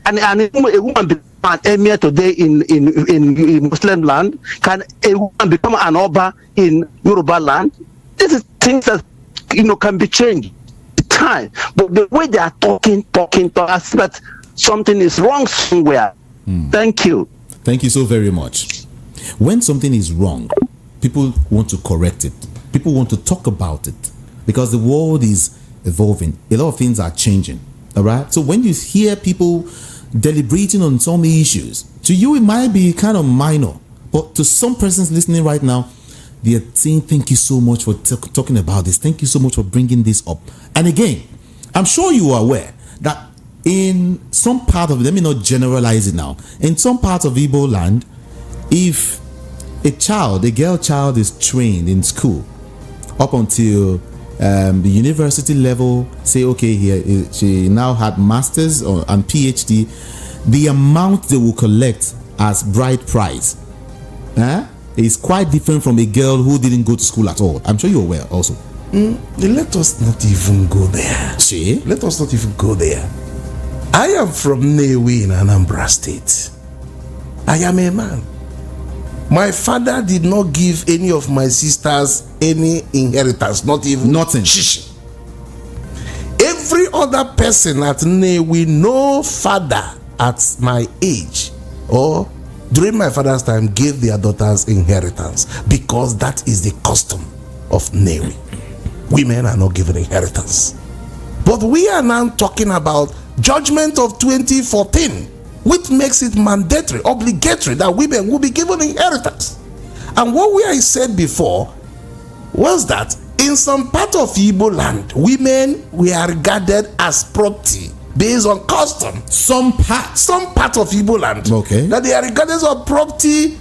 woman become an emir today in Muslim land? Can a woman become an oba in Yoruba land? This is things that can be changed. Time, but the way they are talking, as that something is wrong somewhere. Thank you so very much. When something is wrong, people want to correct it. People want to talk about it because the world is evolving. A lot of things are changing. All right. So when you hear people deliberating on some issues, to you it might be kind of minor, but to some persons listening right now, They are saying thank you so much for talking about this. Thank you so much for bringing this up. And again, I'm sure you are aware that in some part of, let me not generalize it now, in some parts of Igbo land, if a girl child is trained in school up until the university level, say okay, here she now had masters and PhD, the amount they will collect as bride price is quite different from a girl who didn't go to school at all. I'm sure you're aware also. Let us not even go there. See? Let us not even go there. I am from Nnewi in Anambra State. I am a man. My father did not give any of my sisters any inheritance, not even nothing. Shishi. Every other person at Nnewi, no father at my age or during my father's time gave their daughters inheritance, because that is the custom of Nnewi. Women are not given inheritance. But we are now talking about judgment of 2014, which makes it mandatory, obligatory, that women will be given inheritance. And what we said before was that in some part of Igbo land, women were regarded as property based on custom. Some part of Igbo land, okay, that they are regarded as property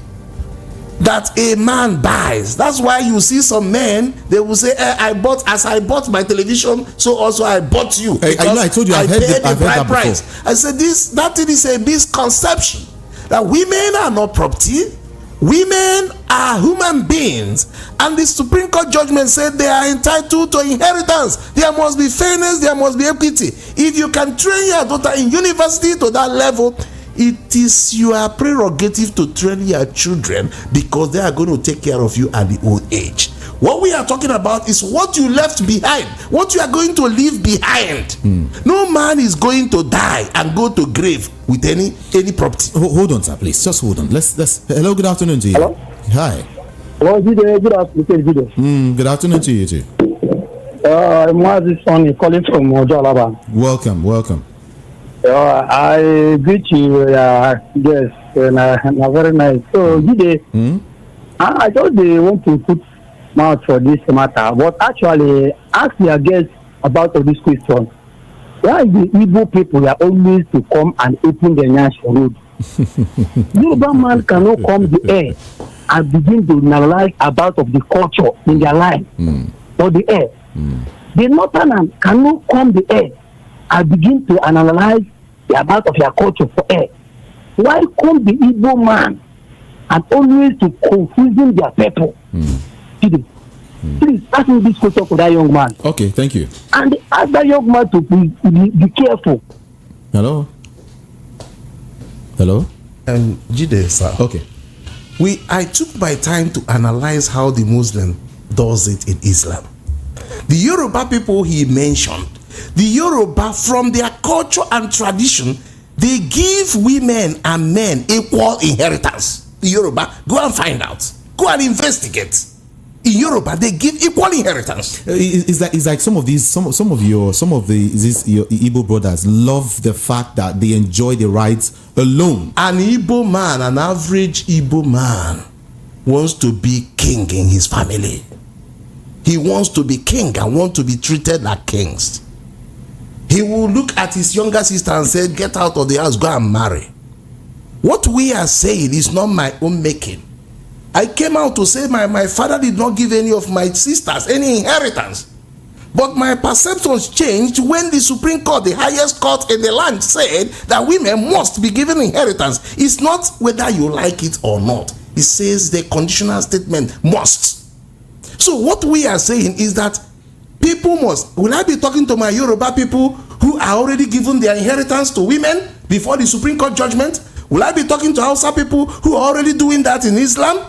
that a man buys. That's why you see some men, they will say, I bought my television, so also I bought you. I told you, I've heard that price. Before. I said that is a misconception, that women are not property. Women are human beings, and the Supreme Court judgment said they are entitled to inheritance. There must be fairness, there must be equity. If you can train your daughter in university to that level, it is your prerogative to train your children, because they are going to take care of you at the old age. What we are talking about is what you left behind, what you are going to leave behind. No man is going to die and go to grave with any property. Hold on, sir, please. Just hold on. Let's. Hello, good afternoon to you. Hello. Hi. Hello, good afternoon. Good afternoon to you too. I'm Mazi's son calling from Jalaba. Welcome. I greet you, yes, and very nice. So, I thought they want to put mouth for this matter, but actually, ask your guests about this question. Why the Igbo people are always to come and open the national road? Yoruba man cannot come the air and begin to analyze about of the culture in their life or the air. The northern cannot come the air and begin to analyze the about of your culture for air. Why come the Igbo man and always to confusing their people? Please ask me this question for that young man. Okay, thank you. And ask that young man to be careful. Hello. Jide, sir. Okay. I took my time to analyze how the Muslim does it in Islam. The Yoruba people he mentioned, the Yoruba, from their culture and tradition, they give women and men equal inheritance. The Yoruba, go and find out. Go and investigate. In Yoruba, they give equal inheritance. It's like some of the Igbo brothers love the fact that they enjoy the rights alone. An Igbo man, an average Igbo man, wants to be king in his family. He wants to be king and want to be treated like kings. He will look at his younger sister and say, get out of the house, go and marry. What we are saying is not my own making. I came out to say my father did not give any of my sisters any inheritance. But my perceptions changed when the Supreme Court, the highest court in the land, said that women must be given inheritance. It's not whether you like it or not. It says the conditional statement must. So what we are saying is that people must. Will I be talking to my Yoruba people who are already given their inheritance to women before the Supreme Court judgment? Will I be talking to Hausa people who are already doing that in Islam?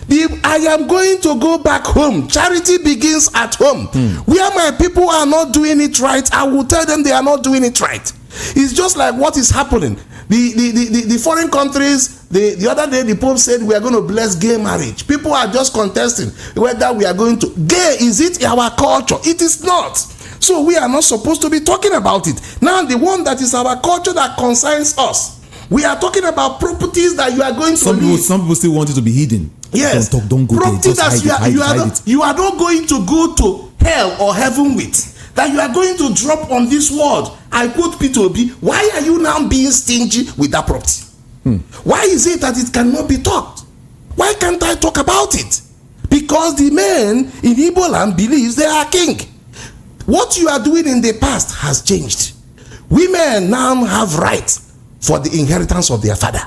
I am going to go back home. Charity begins at home. Where my people are not doing it right, I will tell them they are not doing it right. It's just like what is happening. The foreign countries, the other day the Pope said we are going to bless gay marriage. People are just contesting whether we are going to. Gay, is it our culture? It is not. So we are not supposed to be talking about it. Now the one that is our culture that concerns us, we are talking about properties that you are going to leave. Some people still want it to be hidden. Yes. Don't go property there. Just that you are not going to go to hell or heaven with. That you are going to drop on this world. I quote P2B. Why are you now being stingy with that property? Why is it that it cannot be talked? Why can't I talk about it? Because the men in Igbo land believes they are king. What you are doing in the past has changed. Women now have right for the inheritance of their father.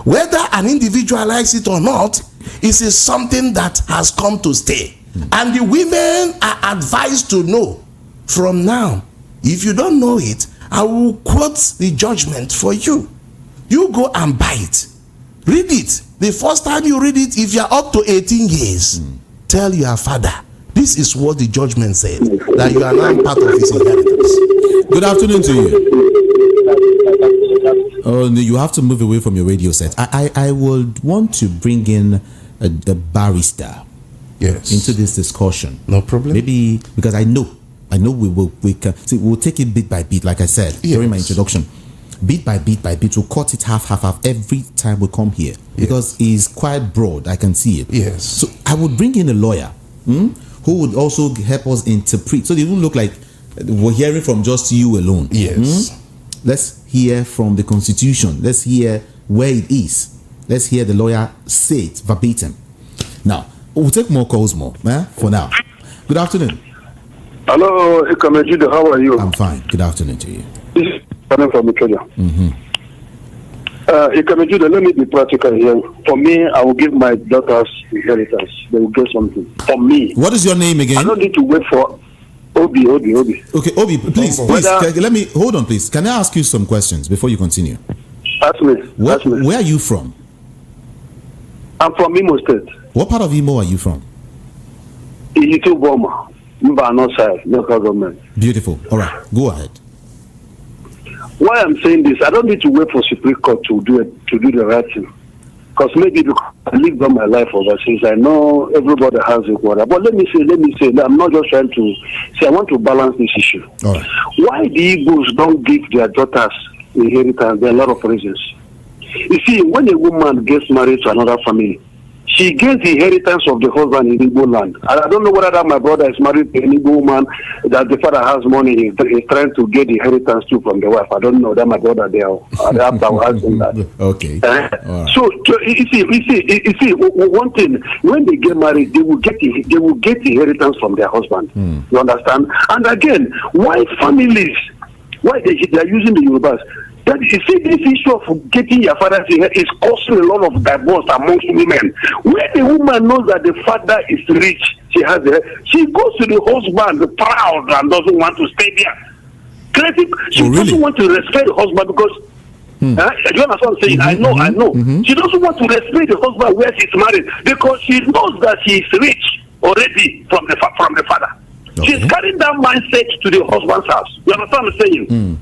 Whether an individual likes it or not, it is something that has come to stay. And the women are advised to know from now. If you don't know it, I will quote the judgment for you. You go and buy it. Read it. The first time you read it, if you are up to 18 years, tell your father, this is what the judgment said, that you are now part of his inheritance. Good afternoon to you. Oh, no, you have to move away from your radio set. I would want to bring in a barrister into this discussion. No problem. Maybe because I know we can see, we'll take it bit by bit, like I said during my introduction. Bit by bit, we'll cut it half every time we come here because it's quite broad. I can see it. Yes. So I would bring in a lawyer who would also help us interpret, so it won't look like we're hearing from just you alone. Yes. Let's hear from the Constitution. Let's hear where it is. Let's hear the lawyer say it verbatim. Now, we'll take more calls for now. Good afternoon. Hello, Ikamejude, how are you? I'm fine. Good afternoon to you. This is coming from Ikeja. Ikamejude, let me be practical here. For me, I will give my daughters inheritance. They will get something. For me. What is your name again? I don't need to wait for Obi. Okay, Obi, please, let me, hold on, please. Can I ask you some questions before you continue? Ask me. Where are you from? I'm from Imo State. What part of Imo are you from? Ito Boma. Mbano side, local government. Beautiful. All right, go ahead. Why I'm saying this, I don't need to wait for Supreme Court to do the right thing. Because maybe because I lived all my life overseas, I know everybody has a quota. But let me say, I'm not just trying to say, I want to balance this issue. All right. Why the Igbos don't give their daughters inheritance? There are a lot of reasons. You see, when a woman gets married to another family, she gets the inheritance of the husband in Igbo land. I don't know whether that my brother is married to an Igbo woman, that the father has money, he's trying to get the inheritance too from the wife. I don't know that my brother there. I have to ask him that. Okay. Right. So you see, one thing, when they get married, they will get the inheritance from their husband. You understand? And again, why they are using the Yorubas? That you see, this issue of getting your father's inheritance is causing a lot of divorce amongst women. When the woman knows that the father is rich, she goes to the husband proud and doesn't want to stay there. She doesn't want to respect the husband because you understand what I'm saying? I know. She doesn't want to respect the husband where she's married because she knows that she is rich already from the father. Okay. She's carrying that mindset to the husband's house. You understand what I'm saying?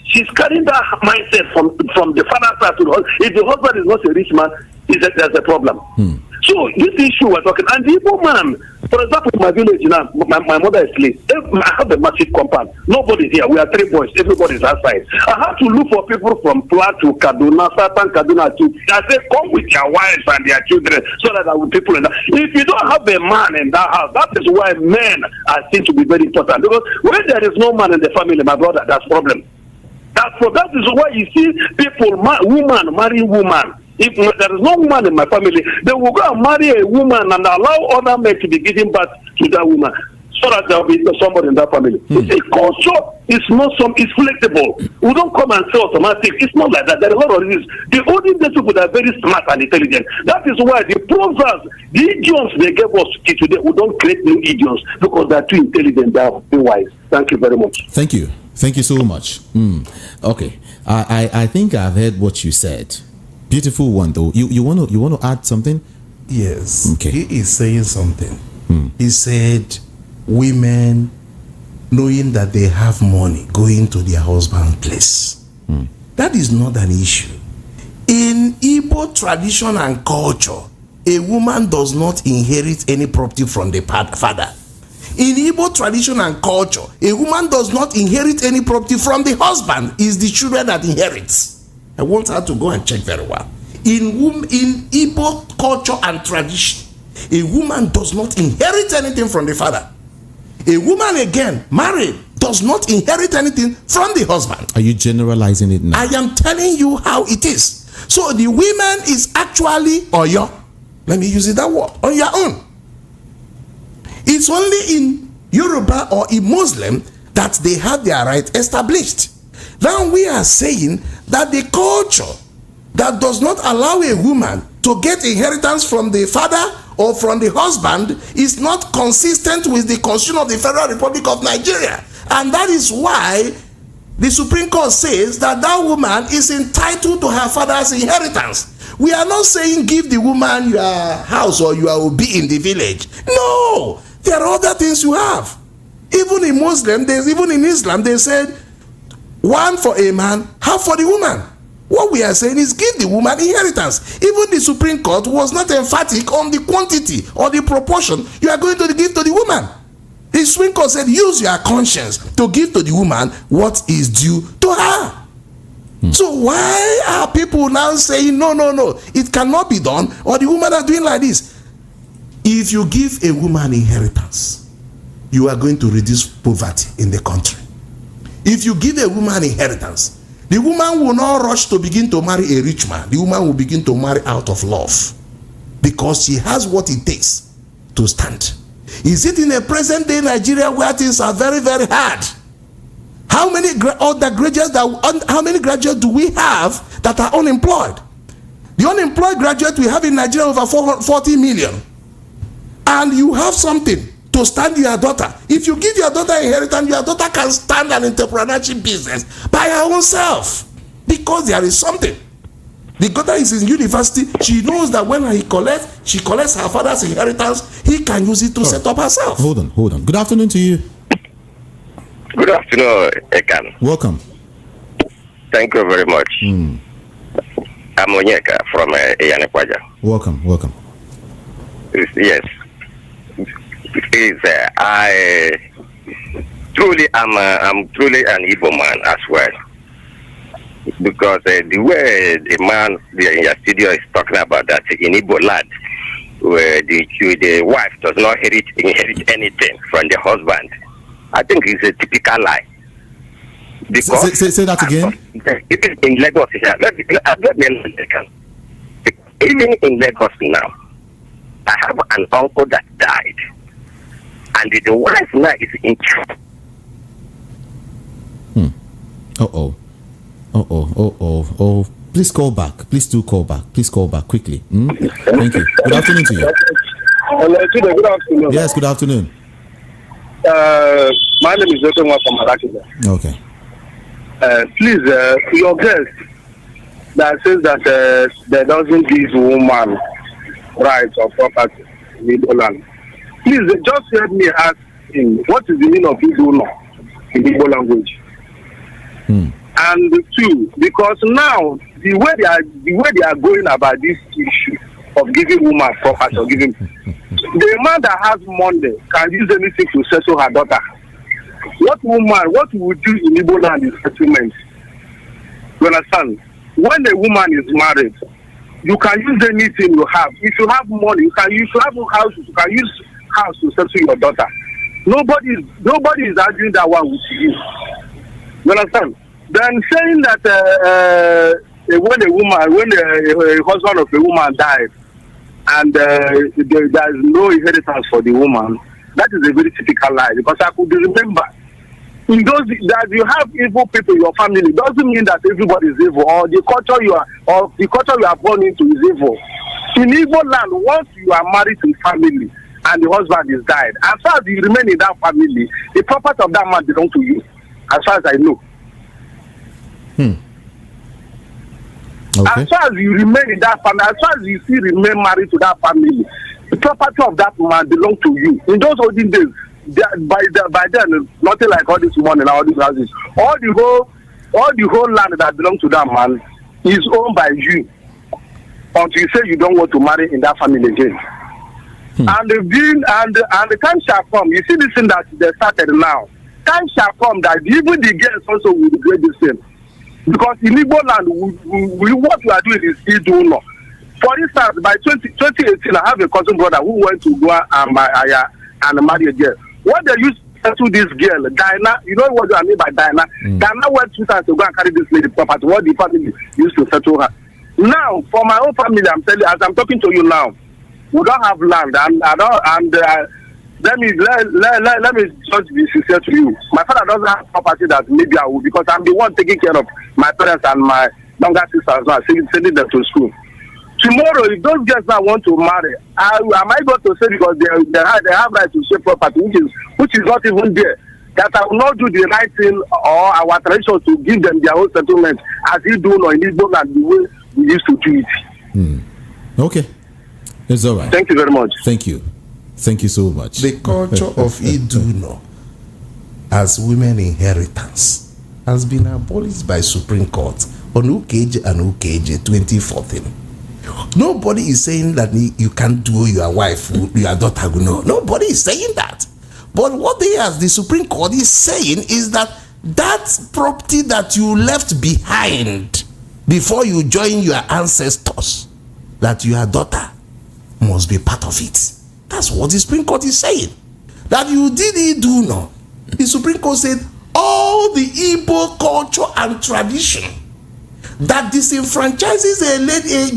She's carrying that mindset from the father's side to the husband. If the husband is not a rich man, there's a problem. So this issue we're talking, and the Igbo man, for example, in my village now, my mother is late. I have a massive compound. Nobody's here. We are 3 boys. Everybody's outside. I have to look for people from Plateau, Kaduna, Southern Kaduna to. I say, come with your wives and their children, so that there will be people in that. If you don't have a man in that house, that is why men are seen to be very important. Because when there is no man in the family, my brother, that's problem. That is why you see people, woman marrying woman. If there is no woman in my family, they will go and marry a woman and allow other men to be giving birth to that woman, so that there will be somebody in that family. You see, culture is not it's flexible. We don't come and say automatic. It's not like that. There are a lot of reasons. The olden days people are very smart and intelligent. That is why the proverbs, the idioms they gave us today, we don't create new idioms because they are too intelligent. They are too wise. Thank you very much. Thank you so much. Okay, I think I've heard what you said. Beautiful one though. You want to add something? Yes. Okay. He is saying something. He said, women knowing that they have money going to their husband's place. That is not an issue. In Igbo tradition and culture, a woman does not inherit any property from the father. In Igbo tradition and culture, a woman does not inherit any property from the husband. It's the children that inherits. I want her to go and check very well. In Igbo culture and tradition, a woman does not inherit anything from the father. A woman, again, married, does not inherit anything from the husband. Are you generalizing it now? I am telling you how it is. So the women is actually Oyo. Let me use it that word. On your own. It's only in Yoruba or in Muslim that they have their right established. Now we are saying that the culture that does not allow a woman to get inheritance from the father or from the husband is not consistent with the Constitution of the Federal Republic of Nigeria. And that is why the Supreme Court says that that woman is entitled to her father's inheritance. We are not saying give the woman your house or your obi in the village. No, there are other things you have. Even in even in Islam, they said one for a man, half for the woman. What we are saying is give the woman inheritance. Even the Supreme Court was not emphatic on the quantity or the proportion you are going to give to the woman. The Supreme Court said use your conscience to give to the woman what is due to her. So why are people now saying no, it cannot be done, or the woman are doing like this? If you give a woman inheritance, you are going to reduce poverty in the country. If you give a woman inheritance, the woman will not rush to begin to marry a rich man. The woman will begin to marry out of love because she has what it takes to stand. Is it in a present day Nigeria where things are very, very hard? How many graduates do we have that are unemployed? The unemployed graduate we have in Nigeria over 40 million. And you have something to stand your daughter. If you give your daughter inheritance, your daughter can stand an entrepreneurship business by her own self. Because there is something. The daughter is in university. She knows that when she collects her father's inheritance, he can use it to set up herself. Hold on. Good afternoon to you. Good afternoon, Ekan. Welcome. Thank you very much. I'm Onyeka from Iyanekwaja. Welcome. Yes. I'm truly an Igbo man as well. Because the way the man in your studio is talking about that in Igbo land, where the wife does not inherit anything from the husband, I think it's a typical lie. Because say that again. Even in Lagos, even in Lagos now, I have an uncle that died, and the wife now is in trouble. Please call back. Please do call back. Please call back quickly. Thank you. Good afternoon to you. Hello, good afternoon. Yes, good afternoon. My name is Otonwa from Arakida. Okay. Please, your guest that says that they doesn't give woman rights or property in Igbo land. Please, just help me ask him what is the meaning of Igbo law in Igbo language. And two, because now the way they are going about this issue of giving woman property or giving the man that has money can use anything to settle her daughter. What would do in Igbo land is settlement. You understand? When a woman is married, you can use anything you have. If you have money, you can have a house. You can use house to settle your daughter. Nobody is arguing that one with you. You understand? Then saying that when a husband of a woman dies and there is no inheritance for the woman, that is a very typical lie. Because I could remember in those that you have evil people in your family doesn't mean that everybody is evil, or the culture you are born into is evil. In Igbo land, once you are married to a family and the husband is died, as far as you remain in that family, the property of that man belongs to you, as far as I know. Okay. As far as you remain in that family, as far as you still remain married to that family, the property of that man belongs to you. In those olden days, by then, nothing like all this money and all these houses. All the whole land that belongs to that man is owned by you until you say you don't want to marry in that family again. And the time shall come. You see this thing that they started now. Time shall come that even the girls also will regret this thing. Because in Igbo land, what we are doing is still doing. For instance, by 2018, I have a cousin brother who went to go and marry a girl. What they used to settle this girl, Diana, you know what I mean by Diana? Diana went 2 times to go and carry this lady property. What the family used to settle her. Now, for my own family, I'm telling you, as I'm talking to you now, we don't have land, let me just be sincere to you. My father doesn't have property that maybe I will, because I'm the one taking care of my parents and my younger sisters now, sending them to school. Tomorrow, if those girls now want to marry, am I going to say because they have right to share property, which is not even there, that I will not do the right thing or our tradition to give them their own settlement as you do in Igbo land the way we used to do it. Okay, it's all right. Thank you very much. Thank you so much. The culture of Iduno as women inheritance has been abolished by Supreme Court on Ukeje and Ukeje 2014. Nobody is saying that you can't do your wife, your daughter. No, nobody is saying that. But what the Supreme Court is saying is that property that you left behind before you join your ancestors, that your daughter must be part of it. That's what the Supreme Court is saying. That you didn't do no. The Supreme Court said all the Igbo culture and tradition that disenfranchises a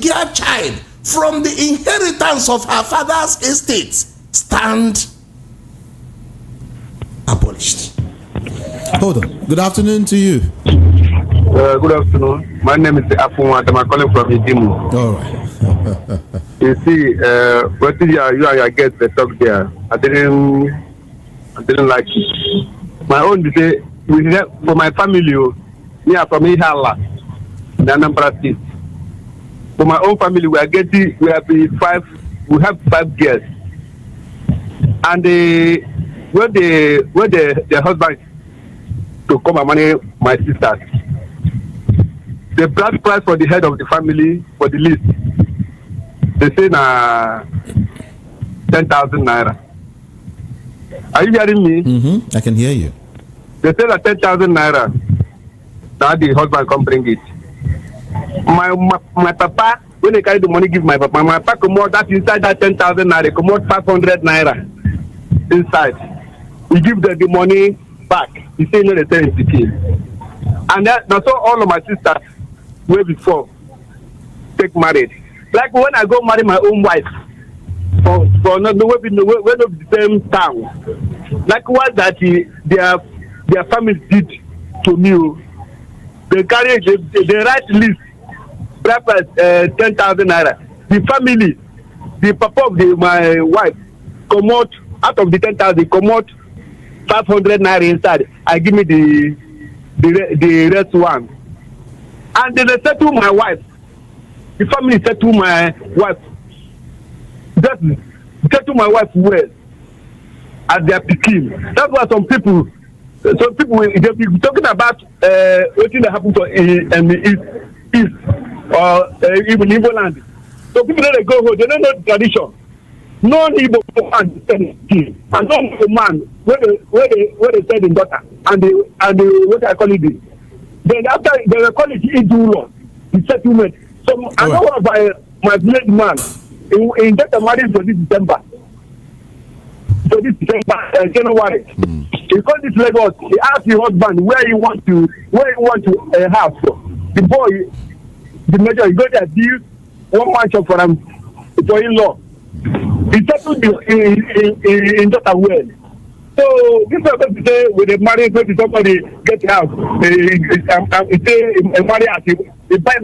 girl child from the inheritance of her father's estate stand abolished. Hold on. Good afternoon to you. Good afternoon. My name is Afunwa. I'm calling from Idimu. All right. You see, what you and your guests talk there, I didn't like it. My own say for my family, me are from Ihala, the Anambra State. For my own family, we have 5 girls, and when the husband to come and marry my sisters, the bride price for the head of the family for the list, they say 10,000 naira. Are you hearing me? I can hear you. They say that 10,000 naira. Now the husband come bring it. My papa, when they carry the money, give my papa come out that inside that 10,000 naira, come out 500 naira inside. He give them the money back. He say no, they tell him to kill. And that's all of my sisters way before take married. Like when I go marry my own wife for not the same town. Like what that their family did to me. They carry the right list, 10,000 naira. The family, the papa of my wife, come out of the 10,000, come out 500 naira inside. I give me the rest one. And then they settle my wife. The family settle my wife. Just settle my wife well as their pikin. That's why some people they be talking about what thing that happened to East or even Igbo land. So people they go home, they don't know the tradition. No Igbo man and no man where they said in daughter and the what I call it. Then after they call it Idulo, the settlement. So I know one of my village man in get a marriage for this December. So this December, January. He called this Lagos. He asked the husband where he want to have. The boy, the major, he got there, build one mansion for him, for in-law. He settled in just a well. So this person say when they marry, maybe somebody get a house. He say marry as he buy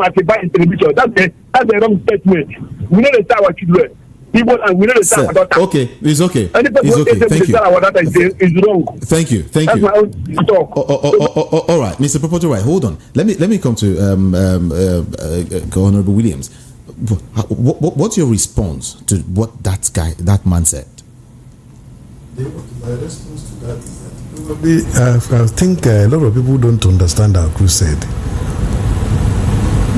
in television. That's the wrong statement. We know the start our children. People and we know the start our daughter. Okay, it's okay. Anybody it's okay. Thank you. Our daughter is wrong. Thank you. That's my own talk. All right, Mr. Propoto, right? Hold on. Let me come to Honorable Williams. What's your response to what that man said? My response to that is that probably I think a lot of people don't understand our crusade.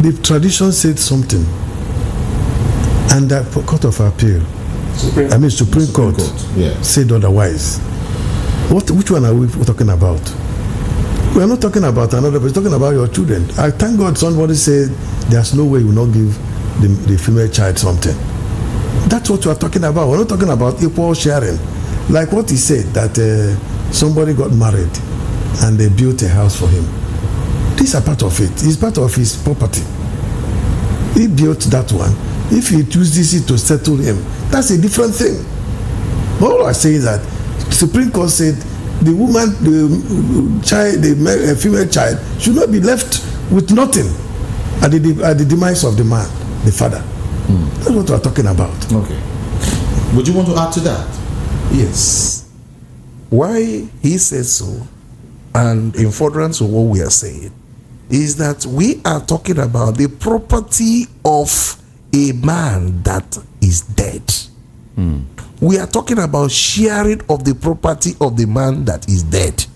The tradition said something, and the Court of Appeal, Supreme Court said otherwise. Which one are we talking about? We are not talking about another, but we're talking about your children. I thank God somebody said there's no way you will not give the female child something. That's what we are talking about. We're not talking about equal sharing. Like what he said, that somebody got married and they built a house for him. These are part of it. It's part of his property. He built that one. If he chooses it to settle him, that's a different thing. But all I say is that Supreme Court said the woman, the child, the female child should not be left with nothing at the demise of the man, the father. That's what we're talking about. Okay. Would you want to add to that? Yes. Why he says so, and in furtherance of what we are saying, is that we are talking about the property of a man that is dead. We are talking about sharing of the property of the man that is dead.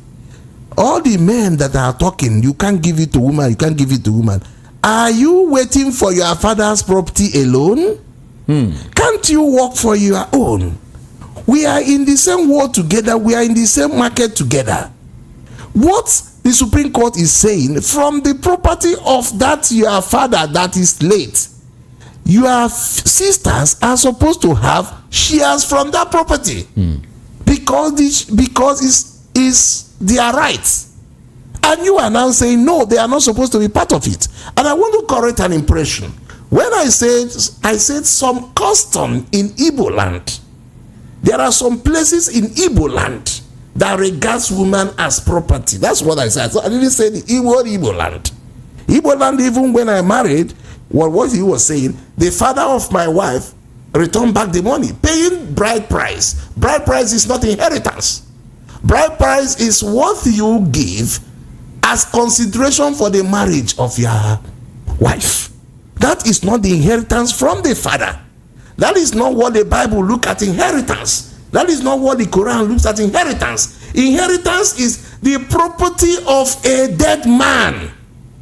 All the men that are talking, you can't give it to woman, you can't give it to woman. Are you waiting for your father's property alone? Can't you work for your own? We are in the same world together. We are in the same market together. What the Supreme Court is saying, from the property of that your father that is late, your sisters are supposed to have shares from that property because it's their right. And you are now saying no, they are not supposed to be part of it. And I want to correct an impression. When I said some custom in Igbo land, there are some places in Igbo land that regards women as property. That's what I said. So I didn't say the Igbo land. Igbo land, even when I married, what he was saying, the father of my wife returned back the money, paying bride price. Bride price is not inheritance. Bride price is what you give as consideration for the marriage of your wife. That is not the inheritance from the father. That is not what the Bible looks at inheritance. That is not what the Quran looks at inheritance. Inheritance is the property of a dead man.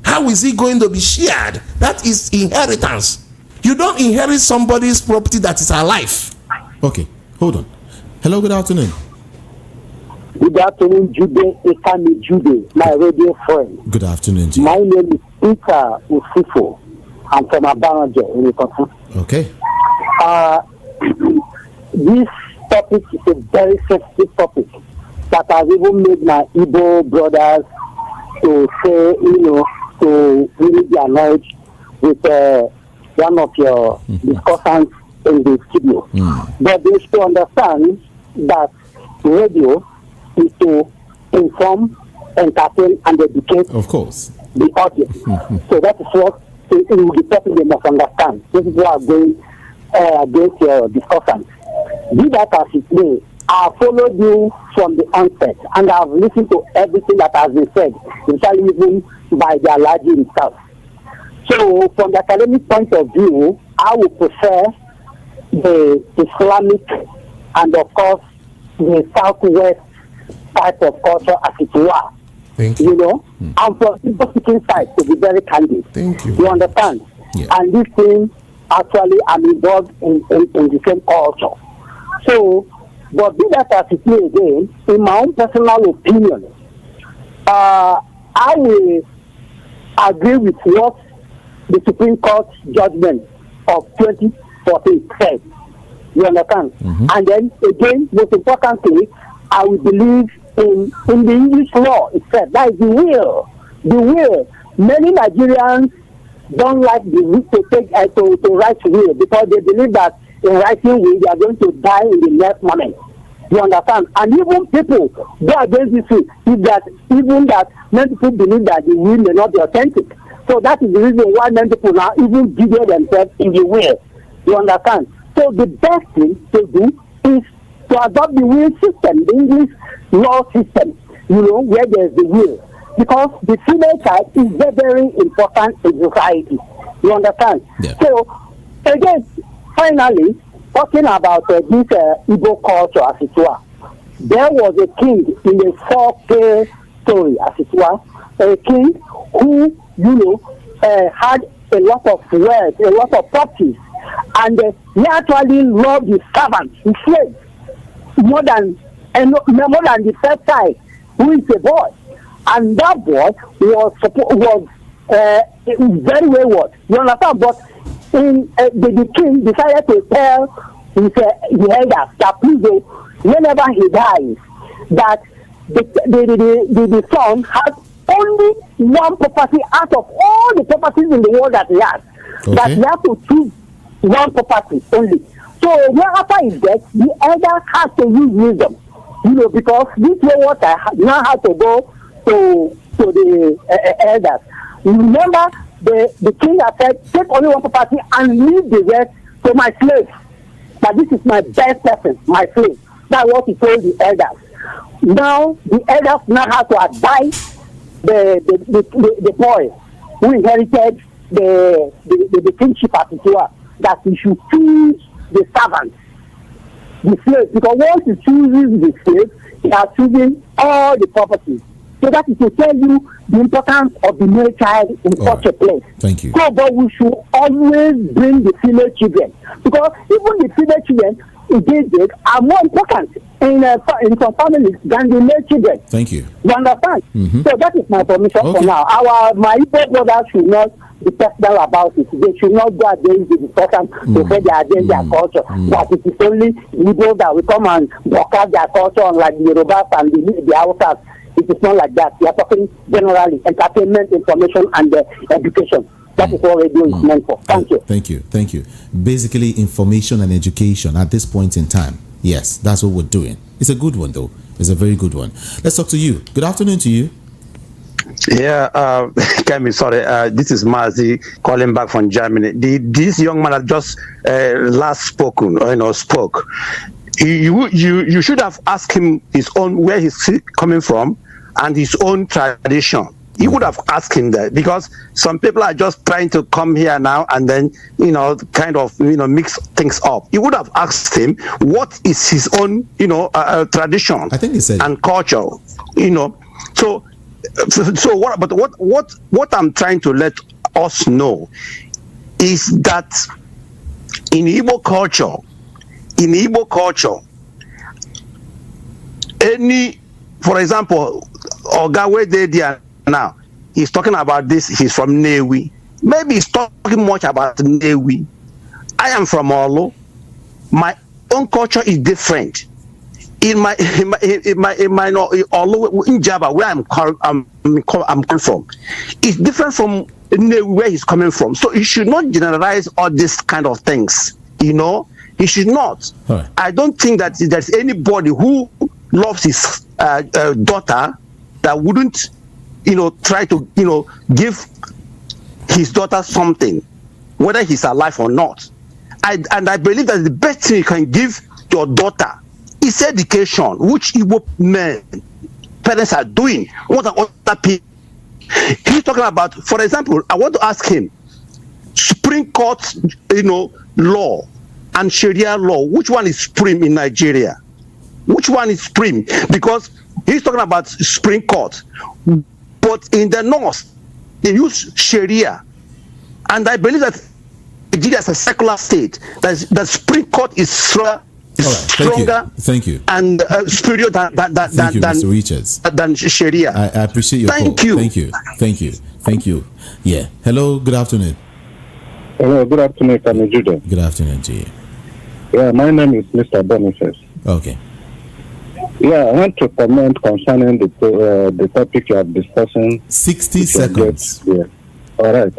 How is he going to be shared? That is inheritance. You don't inherit somebody's property that is alive. Okay, hold on. Hello, good afternoon. Good afternoon, Jude Ekami Jude, my radio friend. Good afternoon, Jude. My name is Peter Usifo. I'm from Abanaje in the country. Okay. This topic is a very sensitive topic that has even made my Igbo brothers to say, to really be annoyed with one of your discussants in the studio. But they should understand that radio is to inform, entertain, and educate. Of course. The audience. So that is what the person they must understand. This is what I'm going against your discussion. Be that as it may, I followed you from the onset, and I've listened to everything that has been said, especially even by the Alhaji himself. So, from the academic point of view, I would prefer the Islamic and, of course, the Southwest type of culture as it were. Thank you. I'm from the speaking side, to be very candid. Thank you. You understand? Yeah. And this thing, actually, I'm involved in the same culture. So, but be that as it may again, in my own personal opinion, I will agree with what the Supreme Court judgment of 2014 said. You understand? And then again, most importantly, I will believe in the English law itself. That is the will. The will. Many Nigerians don't like the will to take to write will because they believe that in writing will they are going to die in the next moment. You understand? And even people go against this will, even that many people believe that the will may not be authentic. So that is the reason why many people now even video themselves in the will. You understand? So the best thing to do is to adopt the will system, the English law system, where there is the will. Because the female child is very, very important in society. You understand? Yeah. So, again, finally, talking about this Igbo culture as it were, there was a king in a 4K story as it were, a king who, had a lot of wealth, a lot of properties, and he actually loved his servants, his slaves, more than the first child, who is a boy. And that boy was very wayward. You understand? But the king decided to tell the elders that please, whenever he dies, that the son has only one property out of all the properties in the world that he has. Okay. That he has to choose one property only. So when after his death, the elder has to use wisdom, because this way what I now have to go to the elders. Remember, the king has said, take only one property and leave the rest to my slaves. But this is my best person, my slave. That's what he told the elders. Now the elders now have to advise the boy who inherited the kingship as it were, that he should choose the servant, the slave, because once he chooses the slave, he has chosen all the properties. So that is to tell you the importance of the male child in such a place. Thank you. So, but we should always bring the female children, because even the female children are more important in some families than the male children. Thank you. You understand? Mm-hmm. So that is my permission for now. My Igbo brothers should not be personal about it. They should not go against the discussion to say they are against their culture. That it is only Igbo that will come and broadcast their culture, unlike the Yorubas and the Hausas. It is not like that. We are talking generally entertainment, information, and education. That is what radio is meant for. Thank you. Thank you. Basically, information and education at this point in time. Yes, that's what we're doing. It's a good one, though. It's a very good one. Let's talk to you. Good afternoon to you. Yeah, Kemi, sorry. This is Mazi calling back from Germany. This young man that just last spoke. You should have asked him his own, where he's coming from and his own tradition. You would have asked him that, because some people are just trying to come here now and then, mix things up. You would have asked him what is his own, tradition. I think he said and culture, So what I'm trying to let us know is that in Igbo culture, for example, Ogawe Dedia now, he's talking about this, he's from Newi. Maybe he's talking much about Newi. I am from Olo. My own culture is different. In my Olo, in Java, where I'm coming from, it's different from Newi, where he's coming from. So you should not generalize all these kind of things, He should not. Right. I don't think that there's anybody who loves his daughter that wouldn't, try to, give his daughter something, whether he's alive or not. I believe that the best thing you can give your daughter is education, which Igbo parents are doing. What are other people? He's talking about, for example, I want to ask him, Supreme Court, law and Sharia law, which one is supreme in Nigeria? Which one is supreme? Because he's talking about Supreme Court, but in the north they use Sharia, and I believe that Nigeria is a secular state. That Supreme Court is stronger. Thank you. And superior than Mr. Richards. Than Sharia. I appreciate your Thank call. you. Thank you. Yeah. Hello. Good afternoon. Hello. Good afternoon, Kami Judah. Good afternoon to you. Yeah, my name is Mr. Boniface. Okay. Yeah, I want to comment concerning the topic you are discussing. 60 seconds. Yeah. All right.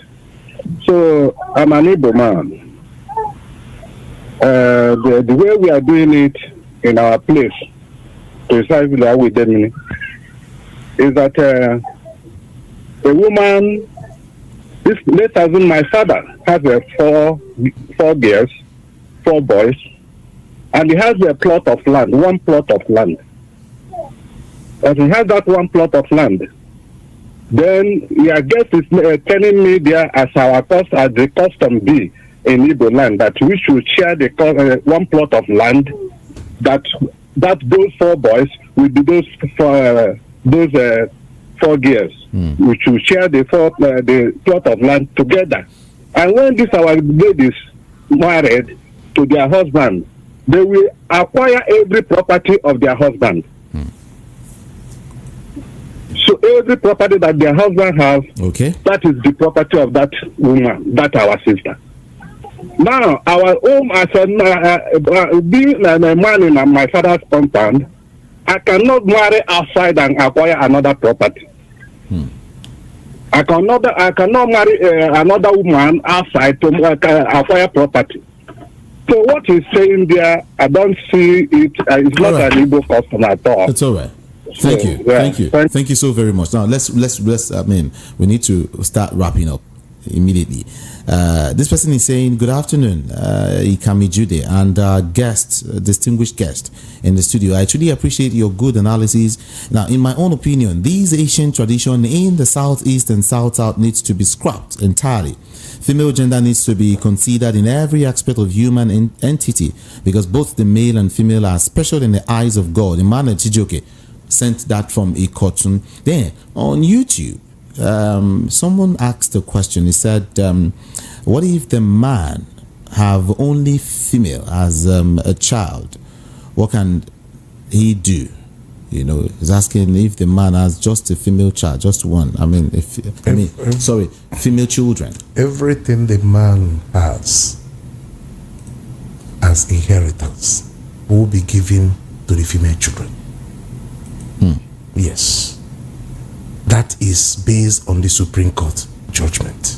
So I'm an Igbo man. The way we are doing it in our place, precisely how we did it, is that a woman, let's assume my father has four girls, 4 boys, and he has a plot of land, one plot of land. As he has that one plot of land, then I guess is telling me there as the custom be in Igbo land that we should share the one plot of land, that those 4 boys will be those 4 girls. We should share the plot of land together. And when these our ladies married to their husband, they will acquire every property of their husband. So every property that their husband has, okay, that is the property of that woman, that our sister. Now, our home as being a man in my father's compound, I cannot marry outside and acquire another property. I cannot marry another woman outside to acquire property. So what he's saying there, I don't see it. It's not an Igbo custom at all. It's all right. Thank you. Thank you so very much. Now let's I mean, we need to start wrapping up immediately. This person is saying, good afternoon, Ikami Jude, and distinguished guest in the studio. I truly appreciate your good analysis. Now, in my own opinion, these ancient tradition in the southeast and south needs to be scrapped entirely. Female gender needs to be considered in every aspect of human entity, because both the male and female are special in the eyes of God. Emmanuel Chijoke sent that from a cartoon. Then on YouTube, someone asked a question. He said, what if the man have only female as a child? What can he do? You know, he's asking if the man has just a female child, just one. Female children. Everything the man has as inheritance will be given to the female children. Yes. That is based on the Supreme Court judgment.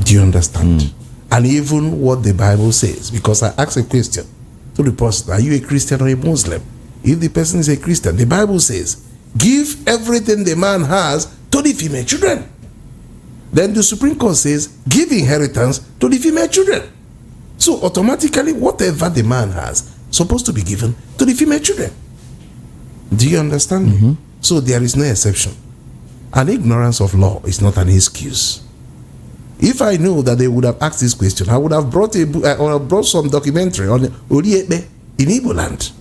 Do you understand? And even what the Bible says, because I asked a question to the person, are you a Christian or a Muslim? If the person is a Christian, the Bible says, give everything the man has to the female children. Then the Supreme Court says, give inheritance to the female children. So automatically, whatever the man has, supposed to be given to the female children. Do you understand me? So there is no exception. An ignorance of law is not an excuse. If I knew that they would have asked this question, I would have brought some documentary on Oriebe in Igbo land.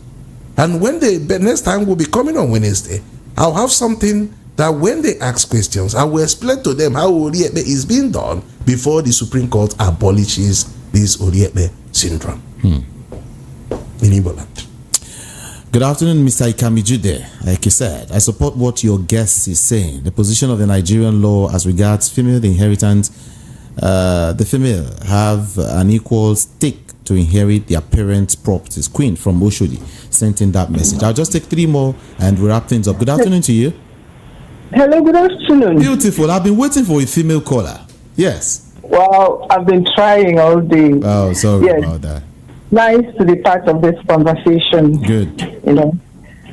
And when the next time will be coming on Wednesday, I'll have something that when they ask questions, I will explain to them how Oriebe is being done before the Supreme Court abolishes this Oriebe syndrome in Igbo land. Good afternoon, Mr. Ikami Jude. Like you said, I support what your guest is saying. The position of the Nigerian law as regards female inheritance, the female have an equal stake to inherit their parents' properties. Queen from Oshodi sent in that message. I'll just take 3 more and we'll wrap things up. Good afternoon to you. Hello, good afternoon. Beautiful. I've been waiting for a female caller. Yes. Well, I've been trying all day. Oh, sorry about that. Nice to be part of this conversation. Good. You know,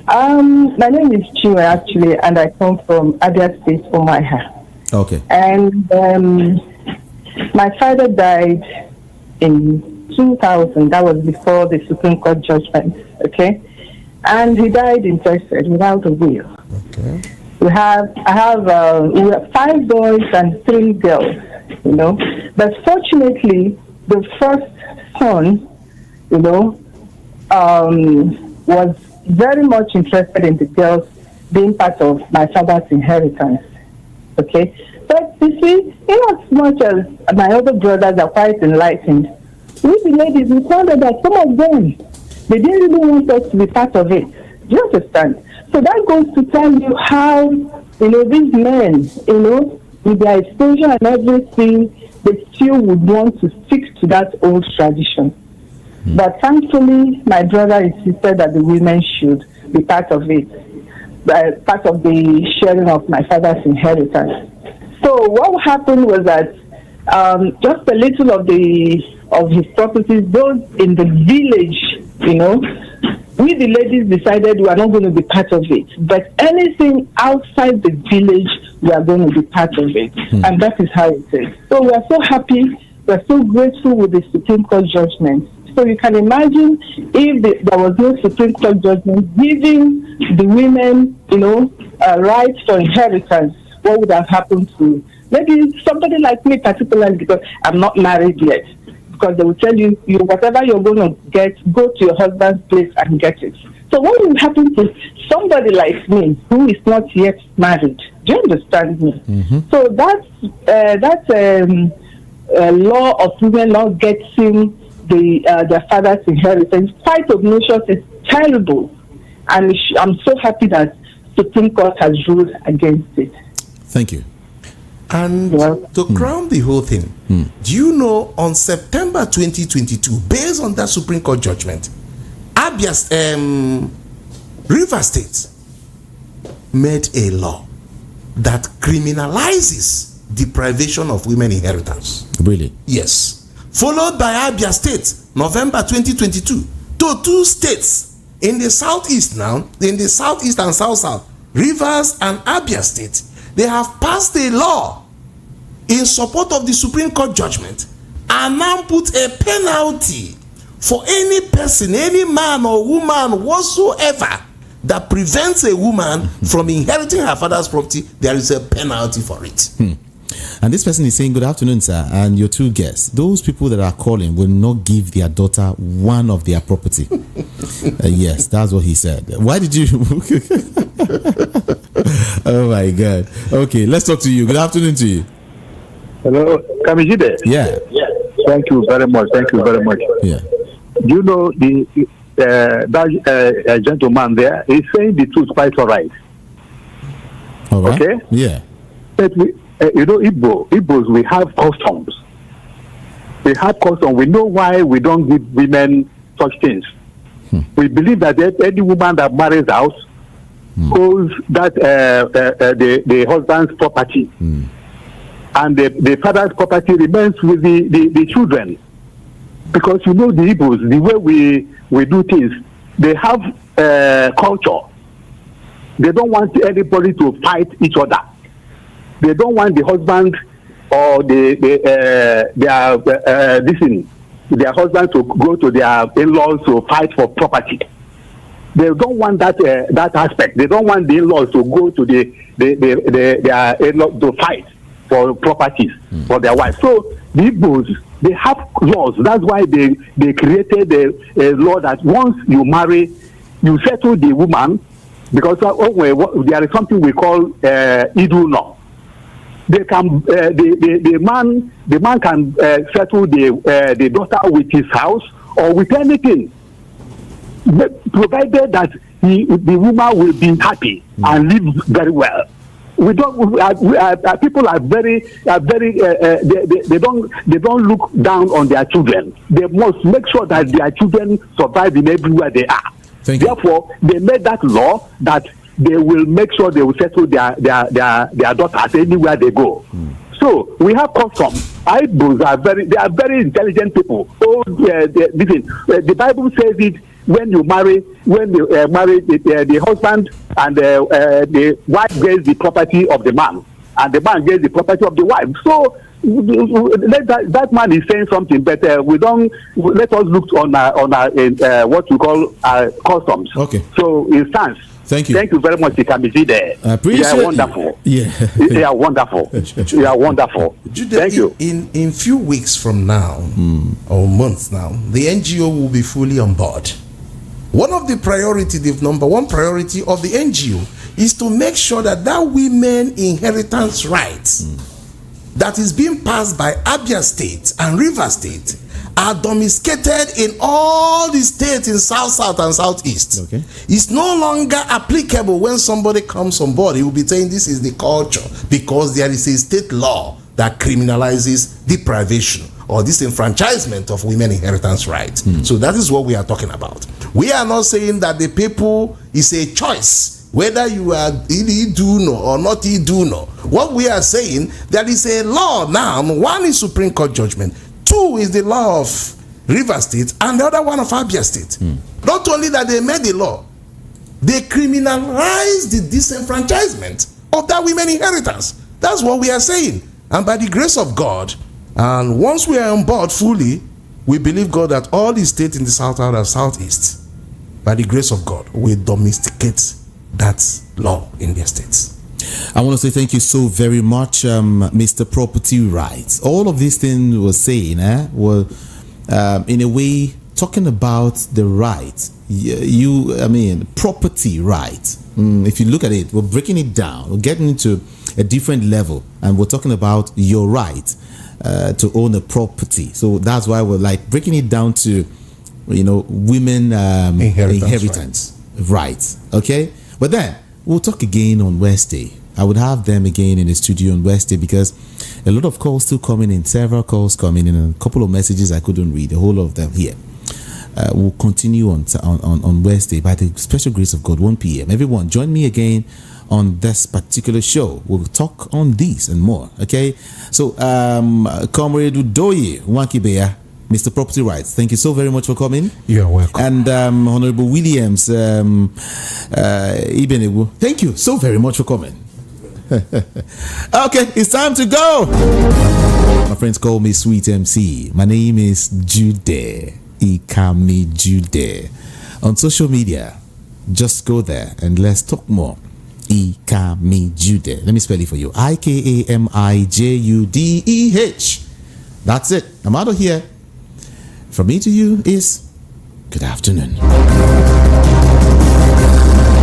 my name is Chinwe actually, and I come from Abia State, Omaha. Okay. And my father died in 2000. That was before the Supreme Court judgment. Okay, and he died intestate without a will. Okay. We have 5 boys and 3 girls. You know, but fortunately, the first son, you know, was very much interested in the girls being part of my father's inheritance. Okay? But you see, in as much as my other brothers are quite enlightened, we the ladies, we found out that some of them, they didn't really want us to be part of it. Do you understand? So that goes to tell you how, you know, these men, you know, with their exposure and everything, they still would want to stick to that old tradition. But thankfully, my brother insisted that the women should be part of it, part of the sharing of my father's inheritance. So what happened was that just a little of his properties, those in the village, you know, we the ladies decided we are not going to be part of it. But anything outside the village, we are going to be part of it. And that is how it is. So we are so happy, we are so grateful with the Supreme Court judgment. So you can imagine if there was no Supreme Court judgment giving the women, you know, rights for inheritance, what would have happened to maybe somebody like me particularly, because I'm not married yet. Because they will tell you whatever you're going to get, go to your husband's place and get it. So what will happen to somebody like me who is not yet married? Do you understand me? So that's law of women not getting their father's inheritance, quite obnoxious, is terrible, and I'm so happy that Supreme Court has ruled against it. Thank you. And to crown the whole thing, do you know on September 2022, based on that Supreme Court judgment, River State made a law that criminalizes deprivation of women inheritance. Really? Yes. Followed by Abia State, November 2022. To 2 states in the southeast now, in the southeast and south, Rivers and Abia State, they have passed a law in support of the Supreme Court judgment and now put a penalty for any person, any man or woman whatsoever that prevents a woman from inheriting her father's property. There is a penalty for it. And this person is saying, good afternoon, sir, and your 2 guests. Those people that are calling will not give their daughter one of their property. Yes, that's what he said. Why did you? Oh my God. Okay, let's talk to you. Good afternoon to you. Hello, Kamijide. Yeah. Thank you very much. Thank you very much. Yeah. Do you know that gentleman there is saying the truth quite all right? All right. Okay. Yeah. But we, Igbos, we have customs. We have customs. We know why we don't give women such things. We believe that any woman that marries out owes that the husband's property, and the father's property remains with the children. Because you know the Igbos, the way we do things, they have culture. They don't want anybody to fight each other. They don't want the husband or their husband to go to their in-laws to fight for property. They don't want that aspect. They don't want the in-laws to go to their in-laws to fight for properties for their wives. So the Igbos, they have laws. That's why they created a law that once you marry, you settle the woman, because there is something we call Idu law. They can the man can settle the daughter with his house or with anything, provided that the woman will be happy and live very well. People are very they don't look down on their children. They must make sure that their children survive in everywhere they are. Therefore, they made that law that they will make sure they will settle their daughters anywhere they go. So we have customs. Igbos are very intelligent people. So the Bible says it. When you marry, the husband and the wife gets the property of the man, and the man gets the property of the wife. So that man is saying something, but we don't. Let us look on what we call customs. Okay. So it stands. Thank you. Thank you very much, Ikamiji. There. I appreciate you. Are wonderful. Yeah. You are wonderful. You are wonderful. Thank you. In few weeks from now, or months now, the NGO will be fully on board. One of the number one priority of the NGO is to make sure that women inheritance rights that is being passed by Abia State and River State are domesticated in all the states in South and Southeast. Okay. It's no longer applicable when somebody comes on board. He will be saying this is the culture because there is a state law that criminalizes deprivation or disenfranchisement of women inheritance rights. So that is what we are talking about. We are not saying that the people is a choice, whether you are Iduno or not Iduno. What we are saying, there is a law now. One is Supreme Court judgment. 2 is the law of River State, and the other one of Abia State. Not only that they made the law, they criminalized the disenfranchisement of that women inheritance. That's what we are saying. And by the grace of God, and once we are on board fully, we believe God that all the states in the South and Southeast, by the grace of God, will domesticate that law in their states. I want to say thank you so very much, Mr. Property Rights. All of these things we're saying were in a way talking about the right. Property right. If you look at it, we're breaking it down. We're getting into a different level, and we're talking about your right to own a property. So that's why we're like breaking it down to, women inheritance rights. Okay, but then we'll talk again on Wednesday. I would have them again in the studio on Wednesday because a lot of calls still coming in, several calls coming in, and a couple of messages I couldn't read, the whole of them here. We'll continue on Wednesday by the special grace of God, 1 p.m. Everyone, join me again on this particular show. We'll talk on these and more. Okay, so Comrade Udoye Wankibeya, Mr. Property Rights, thank you so very much for coming. You're welcome. And Honorable Williams Ibenewu, thank you so very much for coming. Okay, it's time to go. My friends call me Sweet MC. My name is Jude Ikami Jude. On social media, just go there and let's talk more. Ikami Jude. Let me spell it for you. IKAMIJUDEH. That's it. I'm out of here. From me to you is good afternoon.